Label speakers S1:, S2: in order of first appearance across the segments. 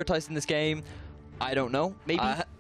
S1: in this game. I don't know.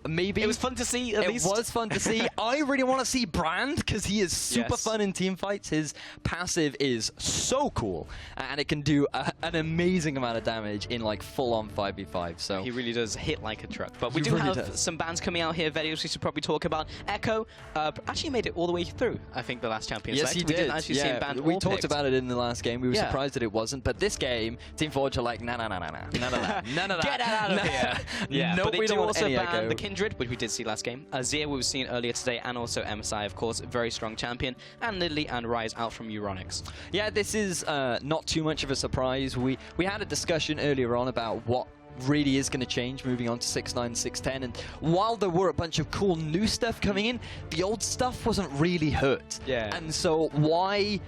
S1: Maybe.
S2: It was fun to see, at least.
S1: It was fun to see. I really want to see Brand, because he is super fun in team fights. His passive is so cool, and it can do an amazing amount of damage in like full-on 5v5. So
S2: he really does hit like a truck. But we do have some bans coming out here, videos we should probably talk about. Echo actually made it all the way through, I think, the last champion.
S1: Yes, he did.
S2: We didn't actually see him banned.
S1: We talked about it in the last game. We were surprised that it wasn't. But this game, Team Forge are like, nah. None of that.
S2: Get out of here. Yeah,
S1: no,
S2: but they do also ban
S1: Echo.
S2: the Kindred, which we did see last game. Zia, we were seeing earlier today, and also MSI, of course, very strong champion. And Nidalee and Rise out from Euronics.
S1: Yeah, this is not too much of a surprise. We had a discussion earlier on about what really is going to change moving on to 6.9, 6.10, and while there were a bunch of cool new stuff coming in, the old stuff wasn't really hurt.
S2: Yeah.
S1: And so why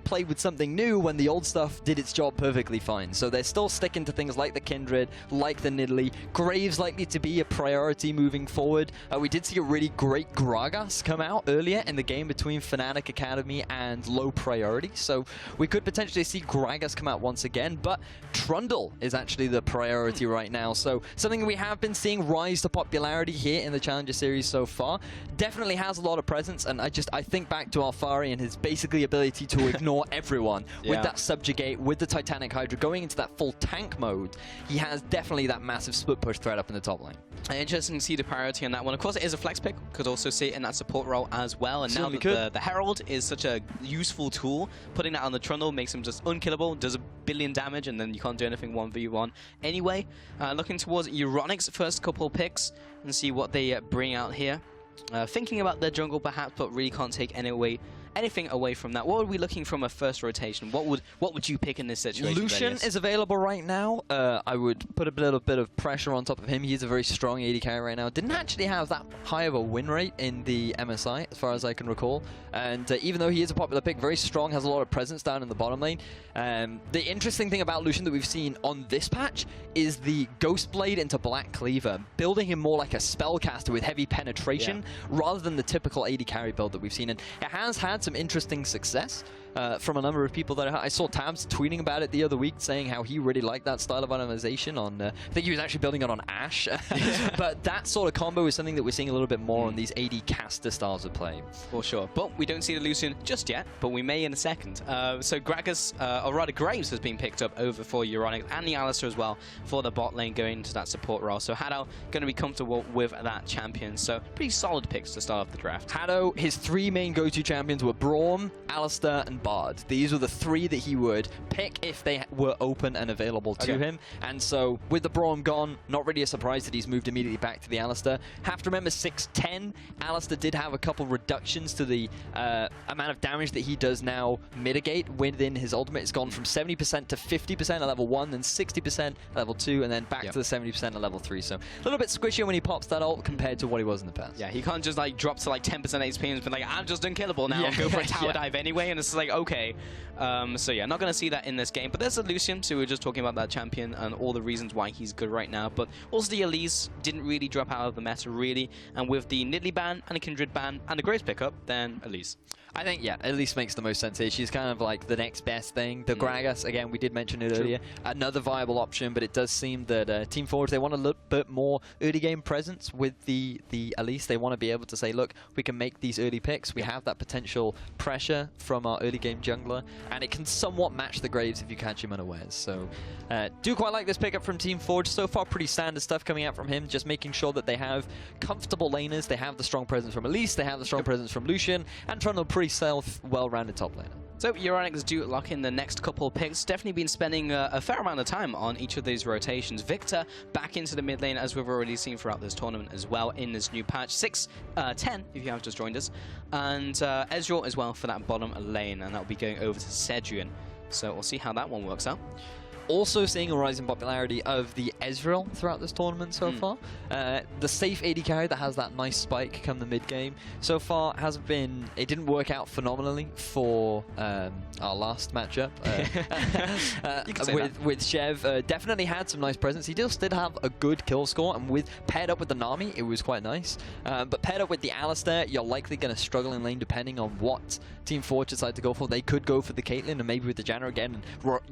S1: play with something new when the old stuff did its job perfectly fine? So they're still sticking to things like the Kindred, like the Nidalee. Graves likely to be a priority moving forward. We did see a really great Gragas come out earlier in the game between Fnatic Academy and Low Priority, so we could potentially see Gragas come out once again, but Trundle is actually the priority right now. So something we have been seeing rise to popularity here in the Challenger Series so far. Definitely has a lot of presence, and I think back to Alfari and his basically ability to ignore everyone with that Subjugate, with the Titanic Hydra, going into that full tank mode. He has definitely that massive split push threat up in the top lane.
S2: Interesting to see the priority on that one. Of course, it is a flex pick. Could also see it in that support role as well. And now that the Herald is such a useful tool, putting that on the Trundle makes him just unkillable, does a billion damage, and then you can't do anything 1v1 anyway. Looking towards Euronics' first couple picks and see what they bring out here. Thinking about their jungle perhaps, but really can't take anything away from that. What are we looking from a first rotation? What would you pick in this situation?
S1: Lucian is available right now. I would put a little bit of pressure on top of him. He's a very strong AD carry right now. Didn't actually have that high of a win rate in the MSI, as far as I can recall. And even though he is a popular pick, very strong, has a lot of presence down in the bottom lane. The interesting thing about Lucian that we've seen on this patch is the Ghost Blade into Black Cleaver, building him more like a spellcaster with heavy penetration rather than the typical AD carry build that we've seen. And it has had some interesting success from a number of people that I saw Tabs tweeting about it the other week, saying how he really liked that style of optimization on, I think he was actually building it on Ashe. But that sort of combo is something that we're seeing a little bit more on these AD caster styles of play.
S2: For sure. But we don't see the Lucian just yet, but we may in a second. So Gragas, or rather Graves, has been picked up over for Euronics, and the Alistar as well for the bot lane going into that support role. So Haddow going to be comfortable with that champion. So pretty solid picks to start off the draft.
S1: Haddow, his three main go-to champions were Braum, Alistar, and Bard. These were the three that he would pick if they were open and available to him. And so with the Braum gone, not really a surprise that he's moved immediately back to the Alistar. Have to remember 6'10", Alistar did have a couple reductions to the amount of damage that he does now mitigate within his ultimate. It's gone from 70% to 50% at level 1, then 60% at level 2, and then back to the 70% at level 3. So a little bit squishier when he pops that ult compared to what he was in the past.
S2: Yeah, he can't just like drop to like 10% HP and be like, I'm just unkillable now, and go for a tower dive anyway, and it's like, okay. So yeah, not going to see that in this game. But there's a Lucian, so we were just talking about that champion and all the reasons why he's good right now. But also the Elise didn't really drop out of the meta, really. And with the Nidalee ban and the Kindred ban and the Graves pickup, then Elise.
S1: I think, yeah, Elise makes the most sense here. She's kind of like the next best thing. The Gragas, again, we did mention it earlier. Another viable option, but it does seem that Team Forge, they want a little bit more early game presence with the Elise. They want to be able to say, look, we can make these early picks. We have that potential pressure from our early game jungler, and it can somewhat match the Graves if you catch him unawares. So do quite like this pickup from Team Forge. So far, pretty standard stuff coming out from him, just making sure that they have comfortable laners. They have the strong presence from Elise, they have the strong presence from Lucian, and Trundle pretty well-rounded top laner.
S2: So Euronics do lock in the next couple picks. Definitely been spending a fair amount of time on each of these rotations. Victor back into the mid lane, as we've already seen throughout this tournament as well in this new patch. 6'10", if you have just joined us. And Ezreal as well for that bottom lane, and that'll be going over to Cedrian. So we'll see how that one works out.
S1: Also seeing a rise in popularity of the Ezreal throughout this tournament so far. The safe AD carry that has that nice spike come the mid game so far hasn't been, it didn't work out phenomenally for our last matchup with Shev. Definitely had some nice presence. He still did have a good kill score, and paired up with the Nami, it was quite nice. But paired up with the Alistar, you're likely going to struggle in lane depending on what Team Forge decide to go for. They could go for the Caitlyn and maybe with the Janna again. And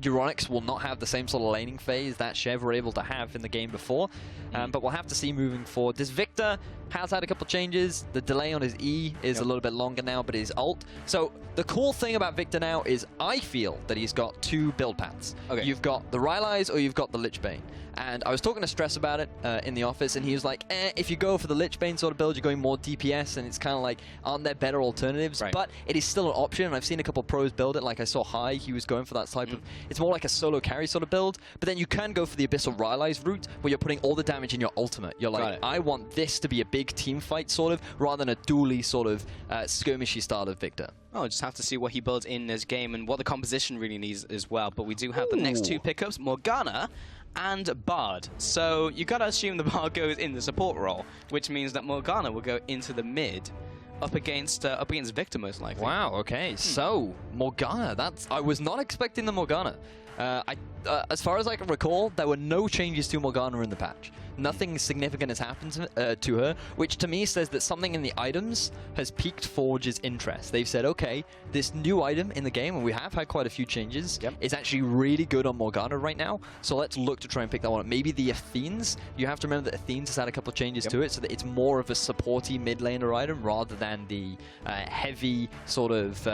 S1: Euronics will not have the the same sort of laning phase that Chev were able to have in the game before. But we'll have to see moving forward. This Victor has had a couple changes. The delay on his E is a little bit longer now, but his ult. So the cool thing about Victor now is I feel that he's got 2 build paths. Okay. You've got the Rylai's or you've got the Lichbane. And I was talking to Stress about it in the office, and he was like, if you go for the Lichbane sort of build, you're going more DPS, and it's kind of like, aren't there better alternatives? Right. But it is still an option, and I've seen a couple of pros build it. Like I saw High, he was going for that type of, it's more like a solo carry sort of build, but then you can go for the Abyssal Rylai's route, where you're putting all the damage in your ultimate. You're like, I want this to be a big team fight sort of, rather than a dually sort of skirmishy style of Victor.
S2: Oh, just have to see what he builds in this game and what the composition really needs as well. But we do have the next 2 pickups, Morgana and Bard. So you gotta assume the Bard goes in the support role, which means that Morgana will go into the mid up against Victor most likely.
S1: Wow, okay. So Morgana, I was not expecting the Morgana. As far as I can recall, there were no changes to Morgana in the patch. Nothing significant has happened to her, which to me says that something in the items has piqued Forge's interest. They've said, okay, this new item in the game, and we have had quite a few changes, is actually really good on Morgana right now, so let's look to try and pick that one up. Maybe the Athenes, you have to remember that Athenes has had a couple of changes to it, so that it's more of a supporty mid laner item rather than the heavy sort of,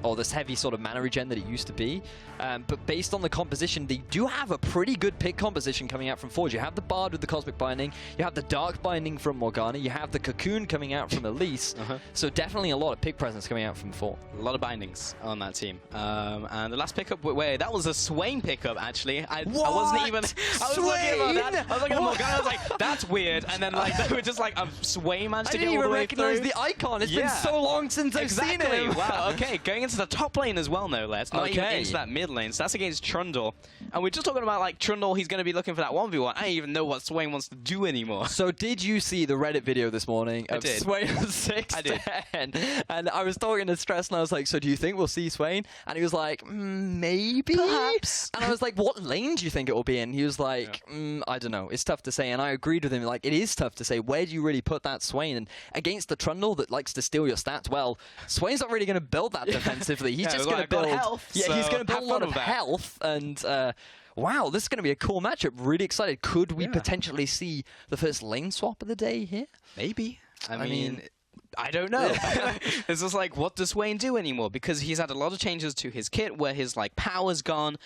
S1: or this heavy sort of mana regen that it used to be. But based on the composition, they do have a pretty good pick composition coming out from Forge. You have the Bard with the Cosmic Binding, you have the Dark Binding from Morgana, you have the Cocoon coming out from Elise, so definitely a lot of pick presence coming out from Forge.
S2: A lot of bindings on that team. And the last pickup, wait, that was a Swain pickup actually. I wasn't even, I was looking at that. I was looking at Morgana, I was like, that's weird, and then like they were just like, a Swain managed to get all the way through. I didn't even recognize
S1: the icon, it's been so long since I've seen it.
S2: Wow, okay, going into the top lane as well, no less. Not even into that mid lane, so that's against Trundle. And we're just talking about like Trundle, he's going to be looking for that 1v1. I don't even know what Swain wants to do anymore.
S1: So did you see the Reddit video this morning of Swain on 610? I did. And I was talking to Stress and I was like, so do you think we'll see Swain? And he was like, maybe? Perhaps. And I was like, what lane do you think it will be in? He was like, I don't know. It's tough to say. And I agreed with him. Like, it is tough to say. Where do you really put that Swain? And against the Trundle that likes to steal your stats, well, Swain's not really going to build that defensively. He's just going to build health. Yeah, he's going to build a lot of health. And wow, this is going to be a cool matchup. Really excited. Could we potentially see the first lane swap of the day here?
S2: Maybe. I mean, I don't know. It's just like, what does Swain do anymore? Because he's had a lot of changes to his kit where his like power's gone.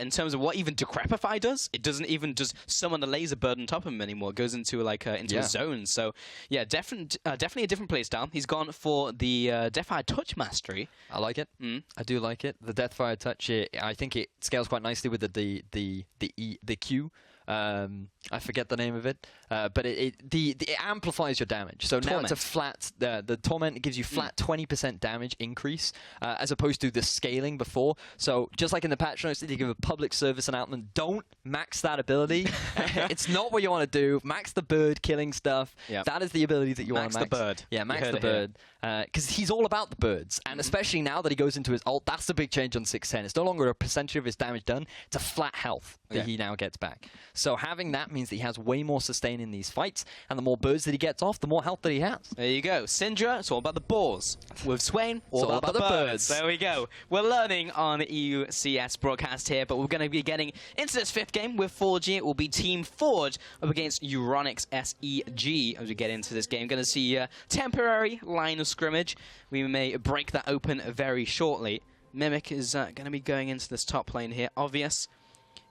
S2: In terms of what even Decrepify does, it doesn't even just summon a laser bird on top of him anymore. It goes into like into a zone. So yeah, definitely a different playstyle. He's gone for the Deathfire Touch Mastery.
S1: I like it. I do like it. The Deathfire Touch. I think it scales quite nicely with the Q. I forget the name of it, but it amplifies your damage. So now it's a flat. The Torment gives you flat 20% damage increase, as opposed to the scaling before. So just like in the patch notes, they give a public service announcement: don't max that ability. It's not what you want to do. Max the bird killing stuff. That is the ability that you want to max.
S2: Max the bird.
S1: Yeah, max the bird. Because he's all about the birds, and especially now that he goes into his ult, that's the big change on 610. It's no longer a percentage of his damage done; it's a flat health that he now gets back. So having that means that he has way more sustain in these fights, and the more birds that he gets off, the more health that he has.
S2: There you go. Syndra, it's all about the boars. With Swain, all about the birds. There we go. We're learning on the EUCS broadcast here, but we're going to be getting into this 5th game with 4G. It will be Team Forge up against Euronics SEG as we get into this game. Going to see a temporary line of scrimmage. We may break that open very shortly. Mimic is going to be going into this top lane here. Obvious.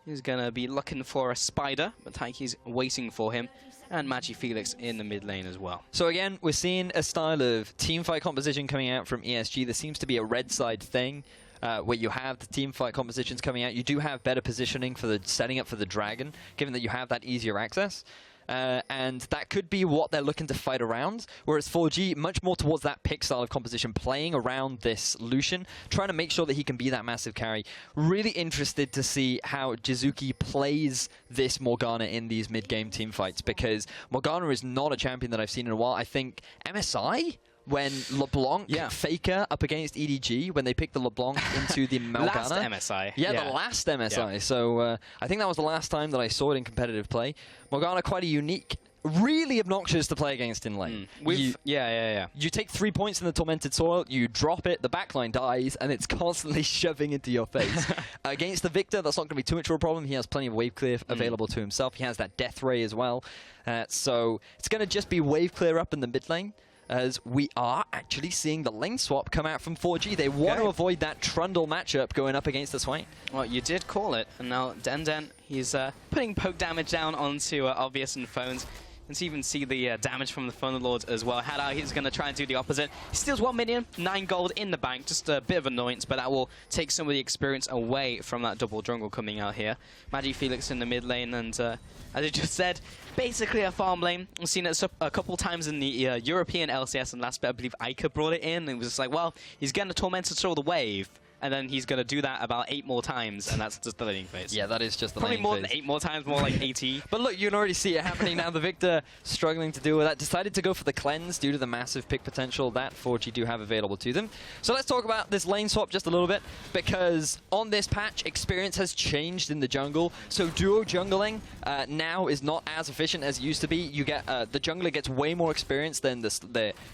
S2: He's going to be looking for a spider, but Taiki's waiting for him. And Magi Felix in the mid lane as well.
S1: So again, we're seeing a style of teamfight composition coming out from ESG. There seems to be a red side thing where you have the teamfight compositions coming out. You do have better positioning for the setting up for the dragon, given that you have that easier access. And that could be what they're looking to fight around, whereas 4G much more towards that pick style of composition, playing around this Lucian, trying to make sure that he can be that massive carry. Really interested to see how Jizuki plays this Morgana in these mid-game team fights, because Morgana is not a champion that I've seen in a while. I think MSI, when LeBlanc, Faker up against EDG, when they picked the LeBlanc into the Morgana.
S2: Last MSI.
S1: Yeah, the last MSI. Yeah. So I think that was the last time that I saw it in competitive play. Morgana, quite a unique really obnoxious to play against in lane. You take 3 points in the Tormented Soil, you drop it, the backline dies, and it's constantly shoving into your face. Against the Victor, that's not going to be too much of a problem. He has plenty of wave clear available to himself. He has that Death Ray as well. So it's going to just be wave clear up in the mid lane, as we are actually seeing the lane swap come out from 4G. They want to avoid that Trundle matchup going up against the Swain.
S2: Well, you did call it, and now Den, he's putting poke damage down onto Obvious and Phones. You can even see the damage from the Thunder Lords as well. Hadar, he's going to try and do the opposite. He steals 1 million, 9 gold in the bank. Just a bit of annoyance, but that will take some of the experience away from that double jungle coming out here. Magi Felix in the mid lane, and as I just said, basically a farm lane. We've seen it a couple times in the European LCS, and last bit I believe Ica brought it in. It was just like, well, he's going to Tormented Soul the wave, and then he's going to do that about 8 more times, and that's just the laning phase.
S1: Yeah, that is just the
S2: Probably
S1: laning
S2: more
S1: phase.
S2: than 8 more times, more like 80.
S1: But look, you can already see it happening now. The Victor struggling to deal with that. Decided to go for the cleanse due to the massive pick potential that 4G do have available to them. So let's talk about this lane swap just a little bit, because on this patch, experience has changed in the jungle. So duo jungling now is not as efficient as it used to be. You get the jungler gets way more experience than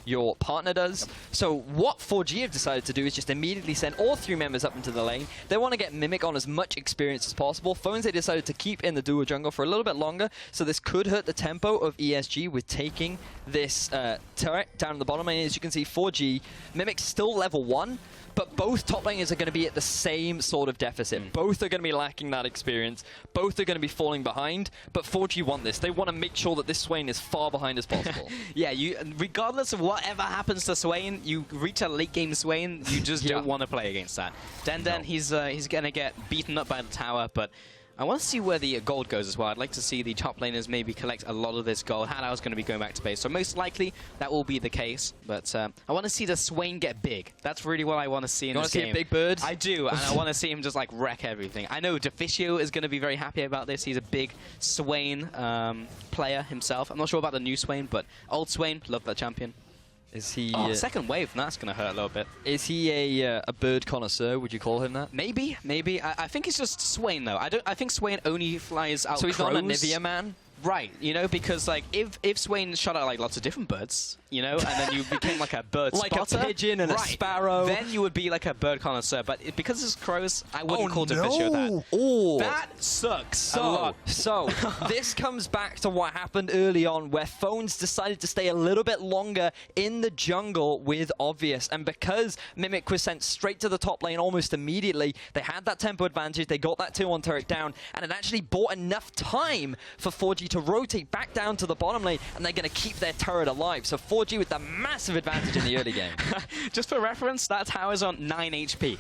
S1: your partner does. So what 4G have decided to do is just immediately send all 3 members up into the lane. They want to get Mimic on as much experience as possible. Phones they decided to keep in the duo jungle for a little bit longer, so this could hurt the tempo of ESG with taking this turret down in the bottom lane. As you can see, 4G, Mimic's still level 1, but both top laners are going to be at the same sort of deficit. Both are going to be lacking that experience. Both are going to be falling behind, but 4G want this. They want to make sure that this Swain is far behind as possible.
S2: Yeah, regardless of whatever happens to Swain, you reach a late game Swain, you just don't want to play against that. Den, he's going to get beaten up by the tower, but I want to see where the gold goes as well. I'd like to see the top laners maybe collect a lot of this gold. Hadar's going to be going back to base, so most likely that will be the case. But I want to see the Swain get big. That's really what I want to see in this game.
S1: You want to see a big bird?
S2: I do, and I want to see him just like wreck everything. I know Deficio is going to be very happy about this. He's a big Swain player himself. I'm not sure about the new Swain, but old Swain, love that champion.
S1: Is he
S2: second wave? That's going to hurt a little bit.
S1: Is he a bird connoisseur? Would you call him that?
S2: Maybe. I think it's just Swain though. I think Swain only flies out.
S1: So he's
S2: crows.
S1: not a Nivea man?
S2: Right, you know, because like if Swain shot out like lots of different birds, you know, and then you became like a bird
S1: like
S2: spotter,
S1: a pigeon and a sparrow,
S2: then you would be like a bird connoisseur. But because it's crows, I wouldn't call Deficio that.
S1: Oh,
S2: that sucks a lot.
S1: So this comes back to what happened early on, where Phones decided to stay a little bit longer in the jungle with Obvious, and because Mimic was sent straight to the top lane almost immediately, they had that tempo advantage. They got that 2-1 turret down, and it actually bought enough time for 4G to rotate back down to the bottom lane, and they're going to keep their turret alive. So 4G with the massive advantage in the early game.
S2: Just for reference, that tower's on 9 HP.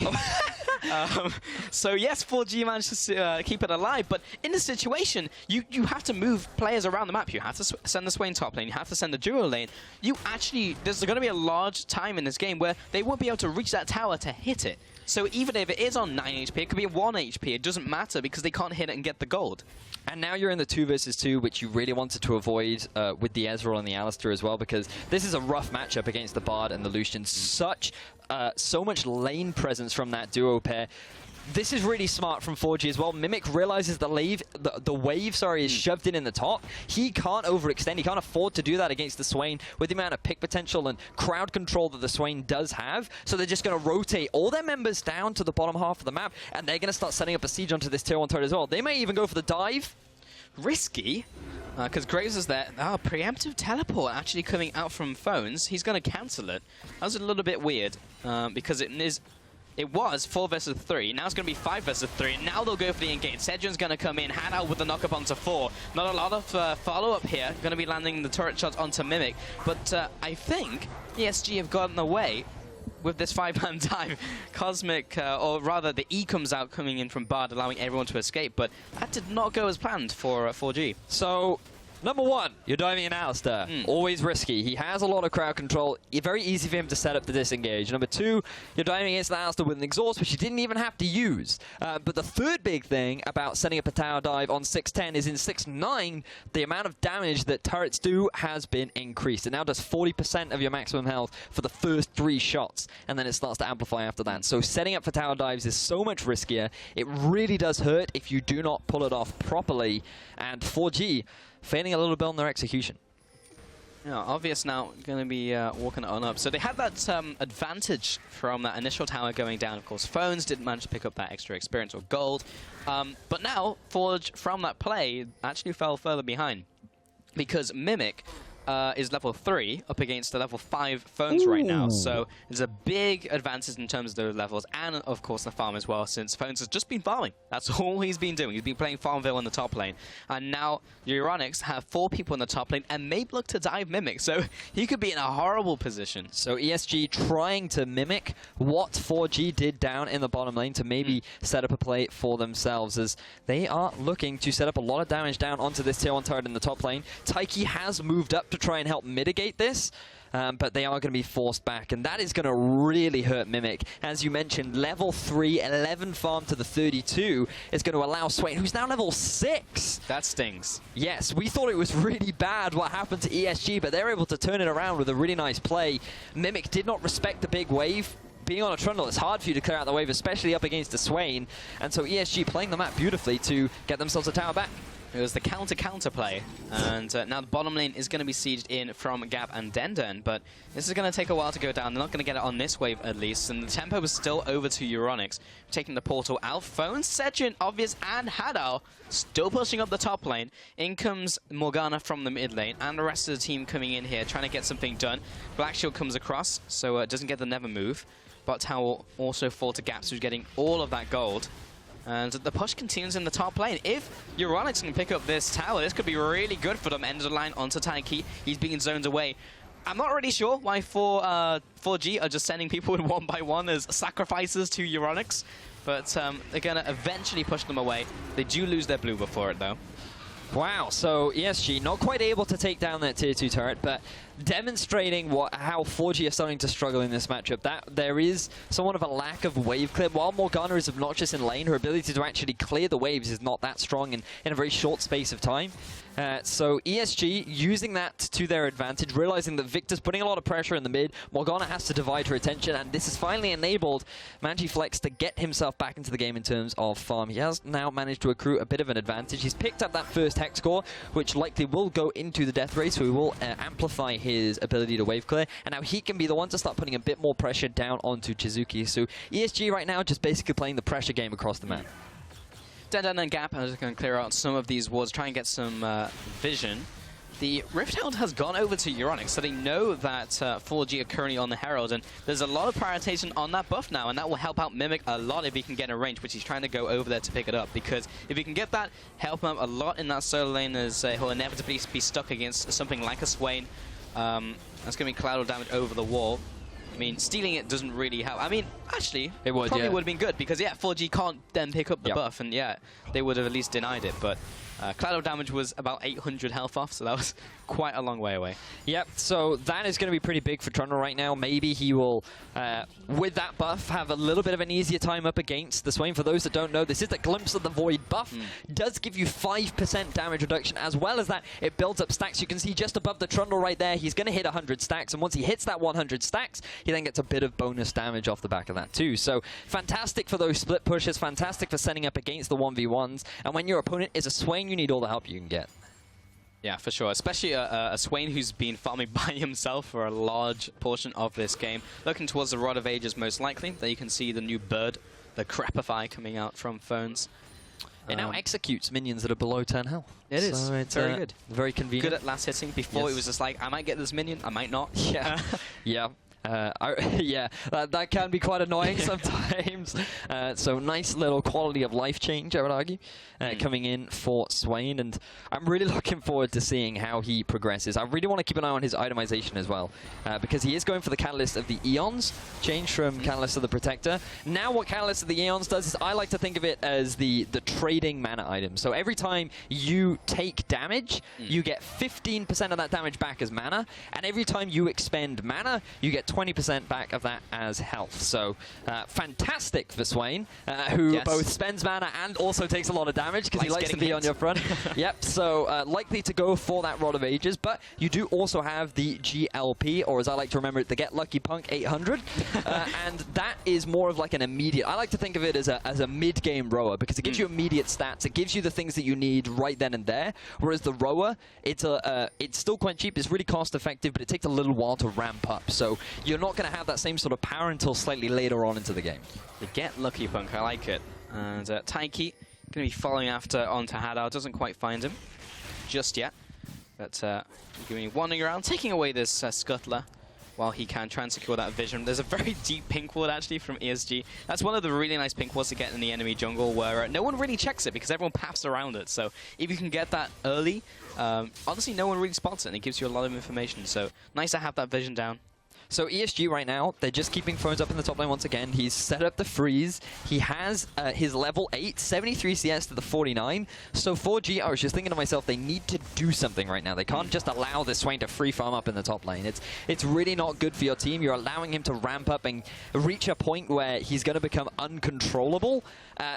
S2: So yes, 4G managed to keep it alive, but in this situation, you have to move players around the map. You have to send the Swain top lane, you have to send the duo lane. There's going to be a large time in this game where they won't be able to reach that tower to hit it. So even if it is on 9 HP, it could be 1 HP, it doesn't matter because they can't hit it and get the gold.
S1: And now you're in the 2 versus 2, which you really wanted to avoid with the Ezreal and the Alistar as well, because this is a rough matchup against the Bard and the Lucian. So much lane presence from that duo pair. This is really smart from 4G as well. Mimic realizes the wave is shoved in the top. He can't overextend. He can't afford to do that against the Swain with the amount of pick potential and crowd control that the Swain does have. So they're just going to rotate all their members down to the bottom half of the map, and they're going to start setting up a siege onto this tier 1 turret as well. They may even go for the dive.
S2: Risky, because Graves is there. Preemptive teleport actually coming out from Phones. He's going to cancel it. That was a little bit weird, because it was 4 versus 3. Now it's going to be 5 versus 3. Now they'll go for the engage. Sejuan's going to come in, hand out with the knock-up onto 4. Not a lot of follow-up here. Going to be landing the turret shots onto Mimic. But I think ESG have gotten away with this 5-man dive. Cosmic, or rather the E comes out coming in from Bard, allowing everyone to escape. But that did not go as planned for 4G.
S1: So number 1, you're diving in Alistar. Always risky. He has a lot of crowd control. Very easy for him to set up the disengage. Number 2, you're diving against Alistar with an exhaust, which you didn't even have to use. But the third big thing about setting up a tower dive on 6-10 is in 6-9, the amount of damage that turrets do has been increased. It now does 40% of your maximum health for the first 3 shots, and then it starts to amplify after that. So setting up for tower dives is so much riskier. It really does hurt if you do not pull it off properly. And 4G, failing a little bit on their execution.
S2: Yeah, obvious now going to be walking on up. So they had that advantage from that initial tower going down. Of course, Phones didn't manage to pick up that extra experience or gold. But now, Forge, from that play, actually fell further behind. Because Mimic is level 3 up against the level 5 Phones right now. So there's a big advantage in terms of those levels, and of course the farm as well, since Phones has just been farming. That's all he's been doing. He's been playing Farmville in the top lane. And now Euronics have 4 people in the top lane and may look to dive Mimic. So he could be in a horrible position.
S1: So ESG trying to mimic what 4G did down in the bottom lane to maybe set up a play for themselves, as they are looking to set up a lot of damage down onto this tier 1 turret in the top lane. Taiki has moved up to try and help mitigate this, but they are going to be forced back, and that is going to really hurt Mimic. As you mentioned, level 3, 11 farm to the 32 is going to allow Swain, who's now level 6.
S2: That stings.
S1: Yes, we thought it was really bad what happened to ESG, but they're able to turn it around with a really nice play. Mimic did not respect the big wave. Being on a Trundle, it's hard for you to clear out the wave, especially up against a Swain, and so ESG playing the map beautifully to get themselves a tower back.
S2: It was the counter play, and now the bottom lane is going to be sieged in from Gap and Denden, but this is going to take a while to go down. They're not going to get it on this wave at least, and the tempo was still over to Euronics, taking the portal out. Phone, Sejin, Obvious, and Hadal still pushing up the top lane. In comes Morgana from the mid lane, and the rest of the team coming in here, trying to get something done. Black Shield comes across, so it doesn't get the Never move, but Tower also fall to Gaps, who's getting all of that gold. And the push continues in the top lane. If Euronics can pick up this tower, this could be really good for them. End of the line onto Taiki. He's being zoned away. I'm not really sure why 4G are just sending people in 1 by 1 as sacrifices to Euronics, but they're going to eventually push them away. They do lose their blue before it, though.
S1: Wow, so ESG not quite able to take down that tier 2 turret, but demonstrating how 4G are starting to struggle in this matchup. That there is somewhat of a lack of wave clear. While Morgana is obnoxious in lane, her ability to actually clear the waves is not that strong in a very short space of time. So ESG using that to their advantage, realizing that Victor's putting a lot of pressure in the mid. Morgana has to divide her attention, and this has finally enabled Mangyflex to get himself back into the game in terms of farm. He has now managed to accrue a bit of an advantage. He's picked up that first Hex score, which likely will go into the death race, so he will amplify his ability to wave clear, and now he can be the one to start putting a bit more pressure down onto Chizuki. So ESG right now just basically playing the pressure game across the map.
S2: Denden and Gap are just going to clear out some of these wards, try and get some vision. The Rift Herald has gone over to Euronics, so they know that 4G are currently on the Herald, and there's a lot of prioritization on that buff now, and that will help out Mimic a lot if he can get in range, which he's trying to go over there to pick it up, because if he can get that, help him a lot in that solo lane, as he'll inevitably be stuck against something like a Swain. That's going to be collateral damage over the wall. I mean, stealing it doesn't really help. I mean, actually, it probably would have been good, because, yeah, 4G can't then pick up the buff, and, yeah, they would have at least denied it, but collateral damage was about 800 health off, so that was quite a long way away. Yep,
S1: so that is going to be pretty big for Trundle right now. Maybe he will, with that buff, have a little bit of an easier time up against the Swain. For those that don't know, this is the Glimpse of the Void buff. Does give you 5% damage reduction, as well as that, it builds up stacks. You can see just above the Trundle right there, he's going to hit 100 stacks, and once he hits that 100 stacks, he then gets a bit of bonus damage off the back of that too. So fantastic for those split pushes, fantastic for setting up against the 1v1s, and when your opponent is a Swain, you need all the help you can get.
S2: Yeah, for sure. Especially a Swain who's been farming by himself for a large portion of this game. Looking towards the Rod of Ages, most likely. There you can see the new bird, the Crepify, coming out from Phones.
S1: It now executes minions that are below 10 health.
S2: It is.
S1: So it's
S2: very good.
S1: Very convenient.
S2: Good at last hitting. Before it was just like, I might get this minion, I might not.
S1: Yeah. Yeah. Yeah, that can be quite annoying sometimes. So nice little quality of life change, I would argue, coming in for Swain, and I'm really looking forward to seeing how he progresses. I really want to keep an eye on his itemization as well, because he is going for the Catalyst of the Eons, change from Catalyst of the Protector. Now what Catalyst of the Eons does is, I like to think of it as the trading mana item. So every time you take damage, you get 15% of that damage back as mana, and every time you expend mana, you get 20% back of that as health. So fantastic for Swain, who both spends mana and also takes a lot of damage because he likes to be on your front. Yep, so likely to go for that Rod of Ages, but you do also have the GLP, or as I like to remember it, the Get Lucky Punk 800, and that is more of like an immediate, I like to think of it as a mid-game rower, because it gives you immediate stats, it gives you the things that you need right then and there, whereas the rower, it's still quite cheap, it's really cost effective, but it takes a little while to ramp up, so you're not going to have that same sort of power until slightly later on into the game.
S2: The Get Lucky Punk, I like it. And Taiki going to be following after onto Hadar, doesn't quite find him just yet, but giving me wandering around, taking away this Scuttler while he can try and secure that vision. There's a very deep pink ward actually from ESG. That's one of the really nice pink wards to get in the enemy jungle where no one really checks it because everyone paths around it. So if you can get that early, honestly no one really spots it and it gives you a lot of information. So nice to have that vision down.
S1: So ESG right now, they're just keeping phones up in the top lane once again. He's set up the freeze. He has his level 8, 73 CS to the 49. So 4G, I was just thinking to myself, they need to do something right now. They can't just allow this Swain to free farm up in the top lane. It's really not good for your team. You're allowing him to ramp up and reach a point where he's going to become uncontrollable.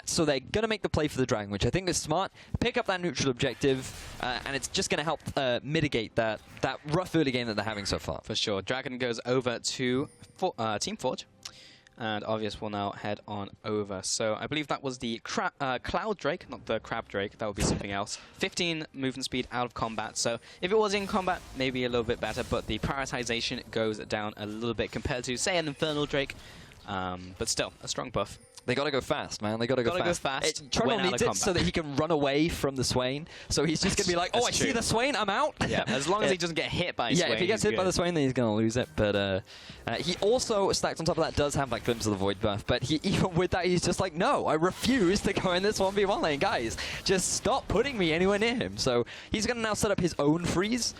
S1: So they're going to make the play for the Dragon, which I think is smart. Pick up that neutral objective, and it's just going to help mitigate that rough early game that they're having so far.
S2: For sure. Dragon goes over to Team Forge, and Obvious will now head on over. So I believe that was the Cloud Drake, not the Crab Drake. That would be something else. 15 movement speed out of combat. So if it was in combat, maybe a little bit better, but the prioritization goes down a little bit compared to, say, an Infernal Drake. But still, a strong buff.
S1: They got to go fast, man. They got to go fast. Trundle needs it so that he can run away from the Swain. So he's just going to be like, oh, I see the Swain, I'm out.
S2: Yeah, as long as he doesn't get hit by Swain.
S1: Yeah, if he gets hit by the Swain, then he's going to lose it. But he also, stacked on top of that, does have that Glimpse of the Void buff. But even with that, he's just like, no, I refuse to go in this 1v1 lane. Guys, just stop putting me anywhere near him. So he's going to now set up his own freeze.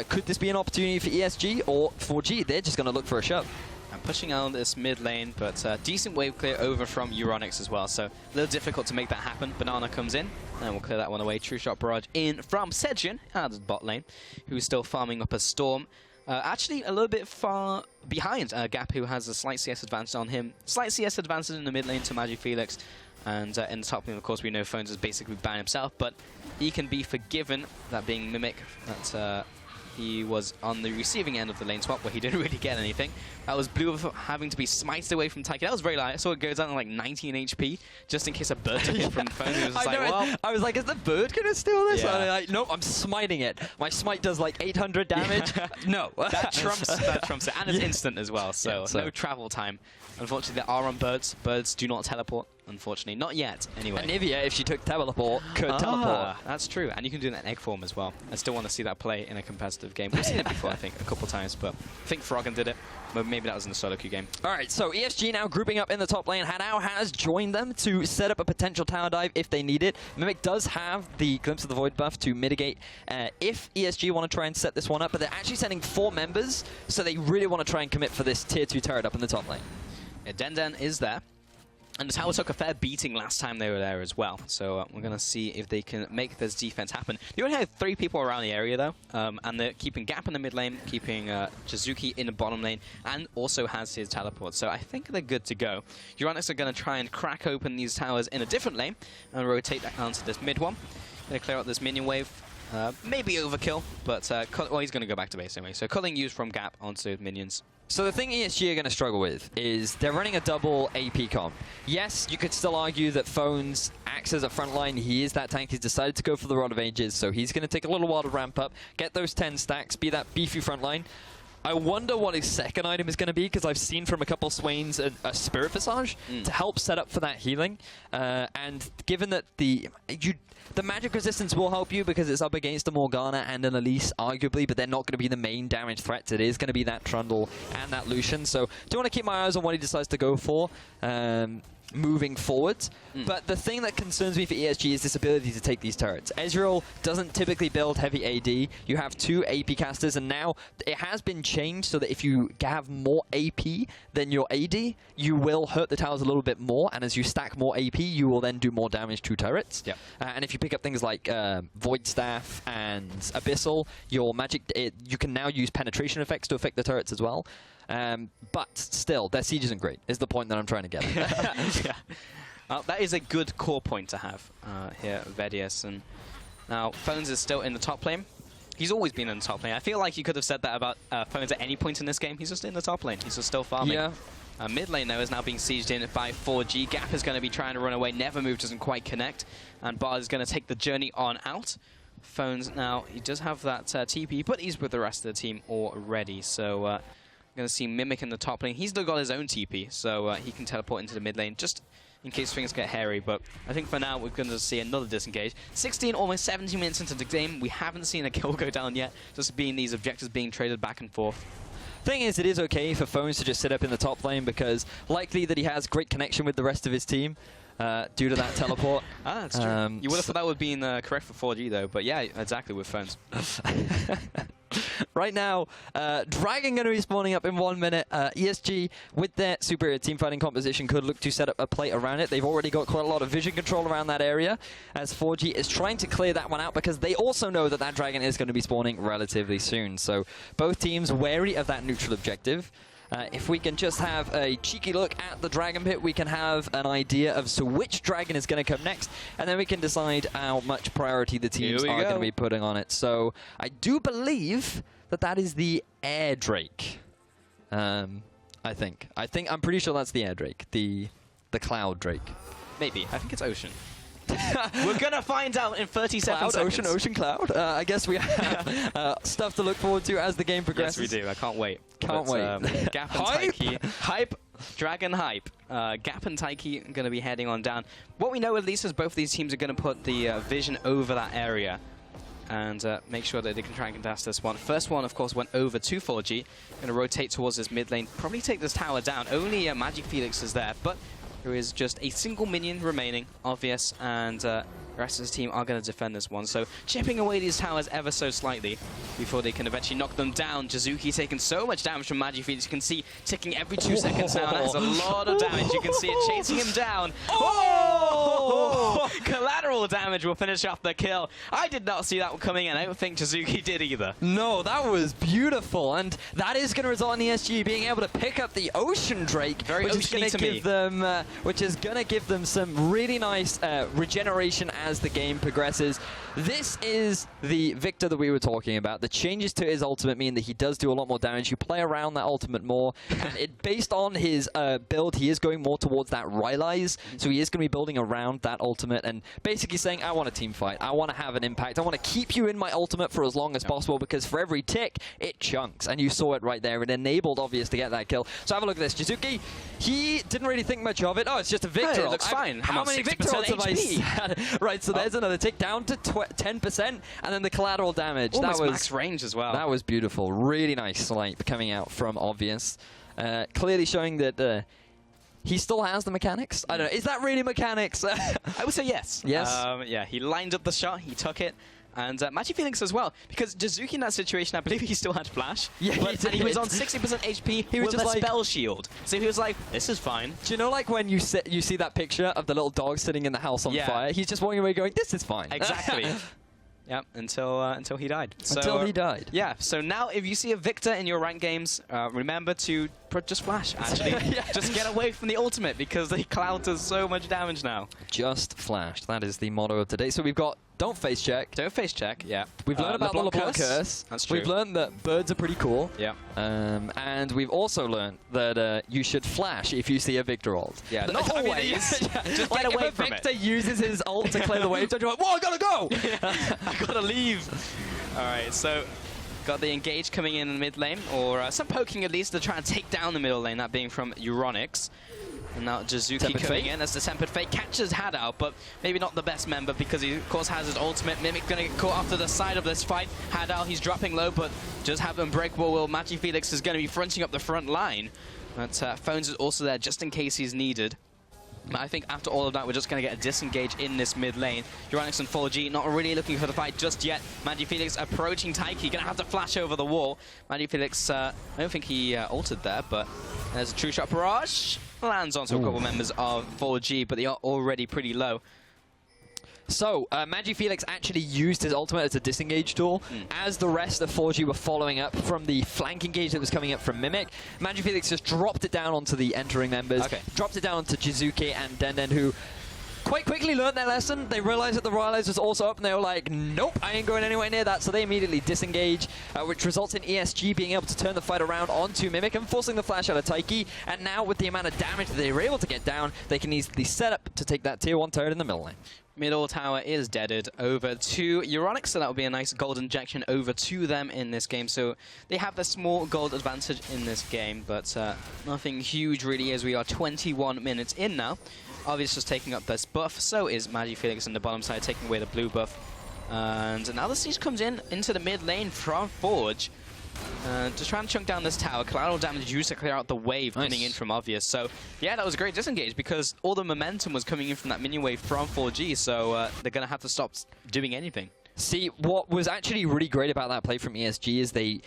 S1: Could this be an opportunity for ESG or 4G? They're just going to look for a shove.
S2: I'm pushing out this mid lane, but decent wave clear over from Euronics as well, so a little difficult to make that happen. Banana comes in, and we'll clear that one away. True Shot Barrage in from Sejin out of the bot lane, who's still farming up a Storm. Actually, a little bit far behind Gap, who has a slight CS advantage on him. Slight CS advantage in the mid lane to Magic Felix, and in the top lane, of course, we know Phones is basically banned himself, but he can be forgiven, that being Mimic. That's he was on the receiving end of the lane swap where he didn't really get anything. That was Blue having to be smited away from Taiki. That was very light. I saw it go down to like 19 HP just in case a bird took it from the phone. He was just like, well.
S1: I was like, is the bird going to steal this?
S2: Yeah.
S1: And I'm like, nope, I'm smiting it. My smite does like 800 damage. No.
S2: That trumps it. And it's instant as well, so no travel time. Unfortunately, there are on birds. Birds do not teleport, unfortunately. Not yet, anyway.
S1: And Nivea, if she took teleport, could teleport.
S2: That's true. And you can do that in egg form as well. I still want to see that play in a competitive game. We've seen it before, I think, a couple times, but I think Froggen did it. But maybe that was in the solo queue game.
S1: All right, so ESG now grouping up in the top lane. Hanao has joined them to set up a potential tower dive if they need it. Mimic does have the Glimpse of the Void buff to mitigate if ESG want to try and set this one up, but they're actually sending 4 members, so they really want to try and commit for this tier 2 turret up in the top lane.
S2: Yeah, Den is there. And the tower took a fair beating last time they were there as well. So we're going to see if they can make this defense happen. They only have 3 people around the area, though. And they're keeping Gap in the mid lane, keeping Jizuki in the bottom lane, and also has his teleport. So I think they're good to go. Euronics are going to try and crack open these towers in a different lane and rotate that onto this mid one. Going to clear out this minion wave. Maybe overkill, but well, he's going to go back to base anyway. So culling used from Gap onto minions.
S1: So the thing ESG are going to struggle with is they're running a double AP comp. Yes, you could still argue that Phones acts as a front line. He is that tank. He's decided to go for the Rod of Ages, so he's going to take a little while to ramp up, get those 10 stacks, be that beefy front line. I wonder what his second item is going to be, because I've seen from a couple Swains a Spirit Visage to help set up for that healing. And given that the magic resistance will help you because it's up against a Morgana and an Elise, arguably, but they're not going to be the main damage threats. It is going to be that Trundle and that Lucian. So do want to keep my eyes on what he decides to go for moving forward. But the thing that concerns me for ESG is this ability to take these turrets. Ezreal doesn't typically build heavy AD. You have 2 AP casters, and now it has been changed so that if you have more AP than your AD, you will hurt the towers a little bit more, and as you stack more AP, you will then do more damage to turrets.
S2: Yep.
S1: And if you pick up things like Void Staff and Abyssal, your magic, you can now use penetration effects to affect the turrets as well. But still, their siege isn't great, is the point that I'm trying to get at.
S2: Yeah. That is a good core point to have here, Vedius. And now, Phones is still in the top lane. He's always been in the top lane. I feel like you could have said that about Phones at any point in this game. He's just in the top lane. He's just still farming.
S1: Yeah.
S2: Mid lane, though, is now being sieged in by 4G. Gap is going to be trying to run away. Never Move doesn't quite connect. And Bard is going to take the journey on out. Phones now, he does have that TP, but he's with the rest of the team already. So going to see Mimic in the top lane. He's still got his own TP, so he can teleport into the mid lane just in case things get hairy. But I think for now, we're going to see another disengage. 16, almost 17 minutes into the game. We haven't seen a kill go down yet, just being these objectives being traded back and forth.
S1: Thing is, it is okay for Phones to just sit up in the top lane because likely that he has great connection with the rest of his team due to that teleport.
S2: That's true. You would have thought that would be correct for 4G though, but yeah, exactly with Phones.
S1: Right now, Dragon going to be spawning up in 1 minute. ESG, with their superior teamfighting composition, could look to set up a play around it. They've already got quite a lot of vision control around that area, as 4G is trying to clear that one out because they also know that that Dragon is going to be spawning relatively soon. So both teams wary of that neutral objective. If we can just have a cheeky look at the Dragon Pit, we can have an idea of which Dragon is going to come next, and then we can decide how much priority the teams are going to be putting on it. So I do believe that that is the Air Drake. I'm pretty sure that's the Air Drake, the Cloud Drake.
S2: Maybe. I think it's Ocean. We're going to find out in 37
S1: Cloud,
S2: seconds.
S1: Ocean, Cloud. I guess we have stuff to look forward to as the game progresses.
S2: Yes, we do. I can't wait.
S1: Can't wait.
S2: Gap and Taiki. Hype. Dragon Hype. Gap and Taiki are going to be heading on down. What we know at least is both of these teams are going to put the vision over that area and make sure that they can try and contest this one. First one, of course, went over to 4G. Going to rotate towards this mid lane. Probably take this tower down. Only Magic Felix is there, but there is just a single minion remaining, obvious, and the rest of the team are going to defend this one. So chipping away these towers ever so slightly before they can eventually knock them down. Jizuki taking so much damage from Magic Felix. You can see ticking every 2 seconds now. That is a lot of damage. You can see it chasing him down. Oh! Collateral damage will finish off the kill. I did not see that one coming, and I don't think Jizuki did either.
S1: No, that was beautiful, and that is going to result in ESG being able to pick up the Ocean Drake, which is going to give them some really nice regeneration as the game progresses. This is the Victor that we were talking about. The changes to his ultimate mean that he does do a lot more damage. You play around that ultimate more, and based on his build, he is going more towards that Rylai's, so he is going to be building around that ultimate and basically saying, I want a team fight. I want to have an impact. I want to keep you in my ultimate for as long as possible, because for every tick, it chunks, and you saw it right there. It enabled Obvious to get that kill. So have a look at this. Jizuki, he didn't really think much of it. Oh, it's just a Victor.
S2: Hey, it looks fine.
S1: How many Victor ults have I seen? Right, so there's another tick down to 10%, and then the collateral damage.
S2: Almost
S1: that was
S2: max range as well.
S1: That was beautiful. Really nice snipe coming out from Obvious. Clearly showing that he still has the mechanics. I don't know. Is that really mechanics?
S2: I would say yes.
S1: Yes?
S2: Yeah, he lined up the shot. He took it. And Magic Felix as well, because Jizuki in that situation, I believe he still had flash.
S1: Yeah,
S2: and he was on 60% HP. He was just like spell shield, so he was like, "This is fine."
S1: Do you know, like when you see that picture of the little dog sitting in the house on fire? He's just walking away, going, "This is fine."
S2: Exactly. Yep, until he died.
S1: Until he died.
S2: Yeah, so now if you see a Victor in your ranked games, remember to just flash, actually. Just get away from the ultimate, because the Cloud does so much damage now. Just flash. That is the motto of today. So we've got don't face check. Don't face check, yeah. We've learned about the LeBlanc curse. That's true. We've learned that birds are pretty cool. Yeah. And we've also learned that you should flash if you see a Victor ult. Yeah, but not always. Just get away from it. If a Victor uses his ult to clear the wave, you're like, whoa, I gotta go! I gotta leave. All right, so got the engage coming in the mid lane, or some poking at least to try and take down the middle lane, that being from Euronics. And now Jizuki coming in as the Tempered Fate catches Hadao, but maybe not the best member, because he, of course, has his ultimate. Mimic going to get caught after the side of this fight. Hadao, he's dropping low, but just have Unbreakable Will. Magic Felix is going to be fronting up the front line. But Phones is also there just in case he's needed. But I think after all of that, we're just going to get a disengage in this mid lane. Euronics and 4G not really looking for the fight just yet. Magic Felix approaching Taiki, going to have to flash over the wall. Magic Felix, I don't think he ulted there, but there's a true shot barrage. Lands onto a couple members of 4G, but they are already pretty low.
S1: So, MagiFelix actually used his ultimate as a disengage tool. As the rest of 4G were following up from the flank engage that was coming up from Mimic, MagiFelix just dropped it down onto the entering members, dropped it down onto Jizuke and Denden, who quite quickly learned their lesson. They realized that the Rylai's was also up, and they were like, nope, I ain't going anywhere near that. So they immediately disengage, which results in ESG being able to turn the fight around onto Mimic and forcing the flash out of Taiki. And now, with the amount of damage that they were able to get down, they can easily set up to take that tier 1 turret in the middle lane.
S2: Middle tower is deaded over to Euronics, so that would be a nice gold injection over to them in this game. So they have the small gold advantage in this game, but nothing huge really, as we are 21 minutes in now. Obviously just taking up this buff, so is MagiFelix on the bottom side, taking away the blue buff. And now the siege comes into the mid lane from Forge. Just trying to chunk down this tower. Collateral damage used to clear out the wave coming in from Obvious. So, yeah, that was a great disengage because all the momentum was coming in from that minion wave from 4G, so they're going to have to stop doing anything.
S1: See, what was actually really great about that play from ESG is they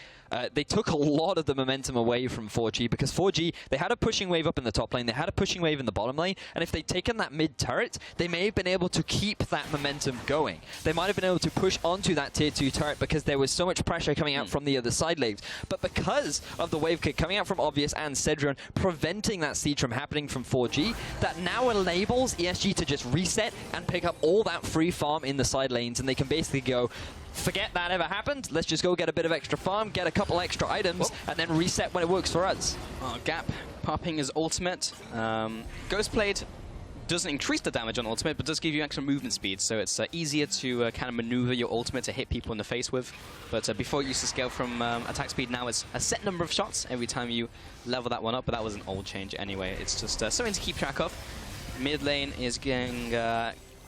S1: took a lot of the momentum away from 4G, because 4G, they had a pushing wave up in the top lane, they had a pushing wave in the bottom lane, and if they'd taken that mid turret, they may have been able to keep that momentum going. They might have been able to push onto that tier 2 turret because there was so much pressure coming out from the other side lanes. But because of the wave kick coming out from Obvious and Cedron, preventing that siege from happening from 4G, that now enables ESG to just reset and pick up all that free farm in the side lanes, and they can basically go, forget that ever happened, let's just go get a bit of extra farm, get a couple extra items, and then reset when it works for us.
S2: Gap popping his ultimate. Ghostblade doesn't increase the damage on ultimate, but does give you extra movement speed, so it's easier to kind of maneuver your ultimate to hit people in the face with. But before it used to scale from attack speed, now it's a set number of shots every time you level that one up, but that was an old change anyway. It's just something to keep track of. Mid lane is getting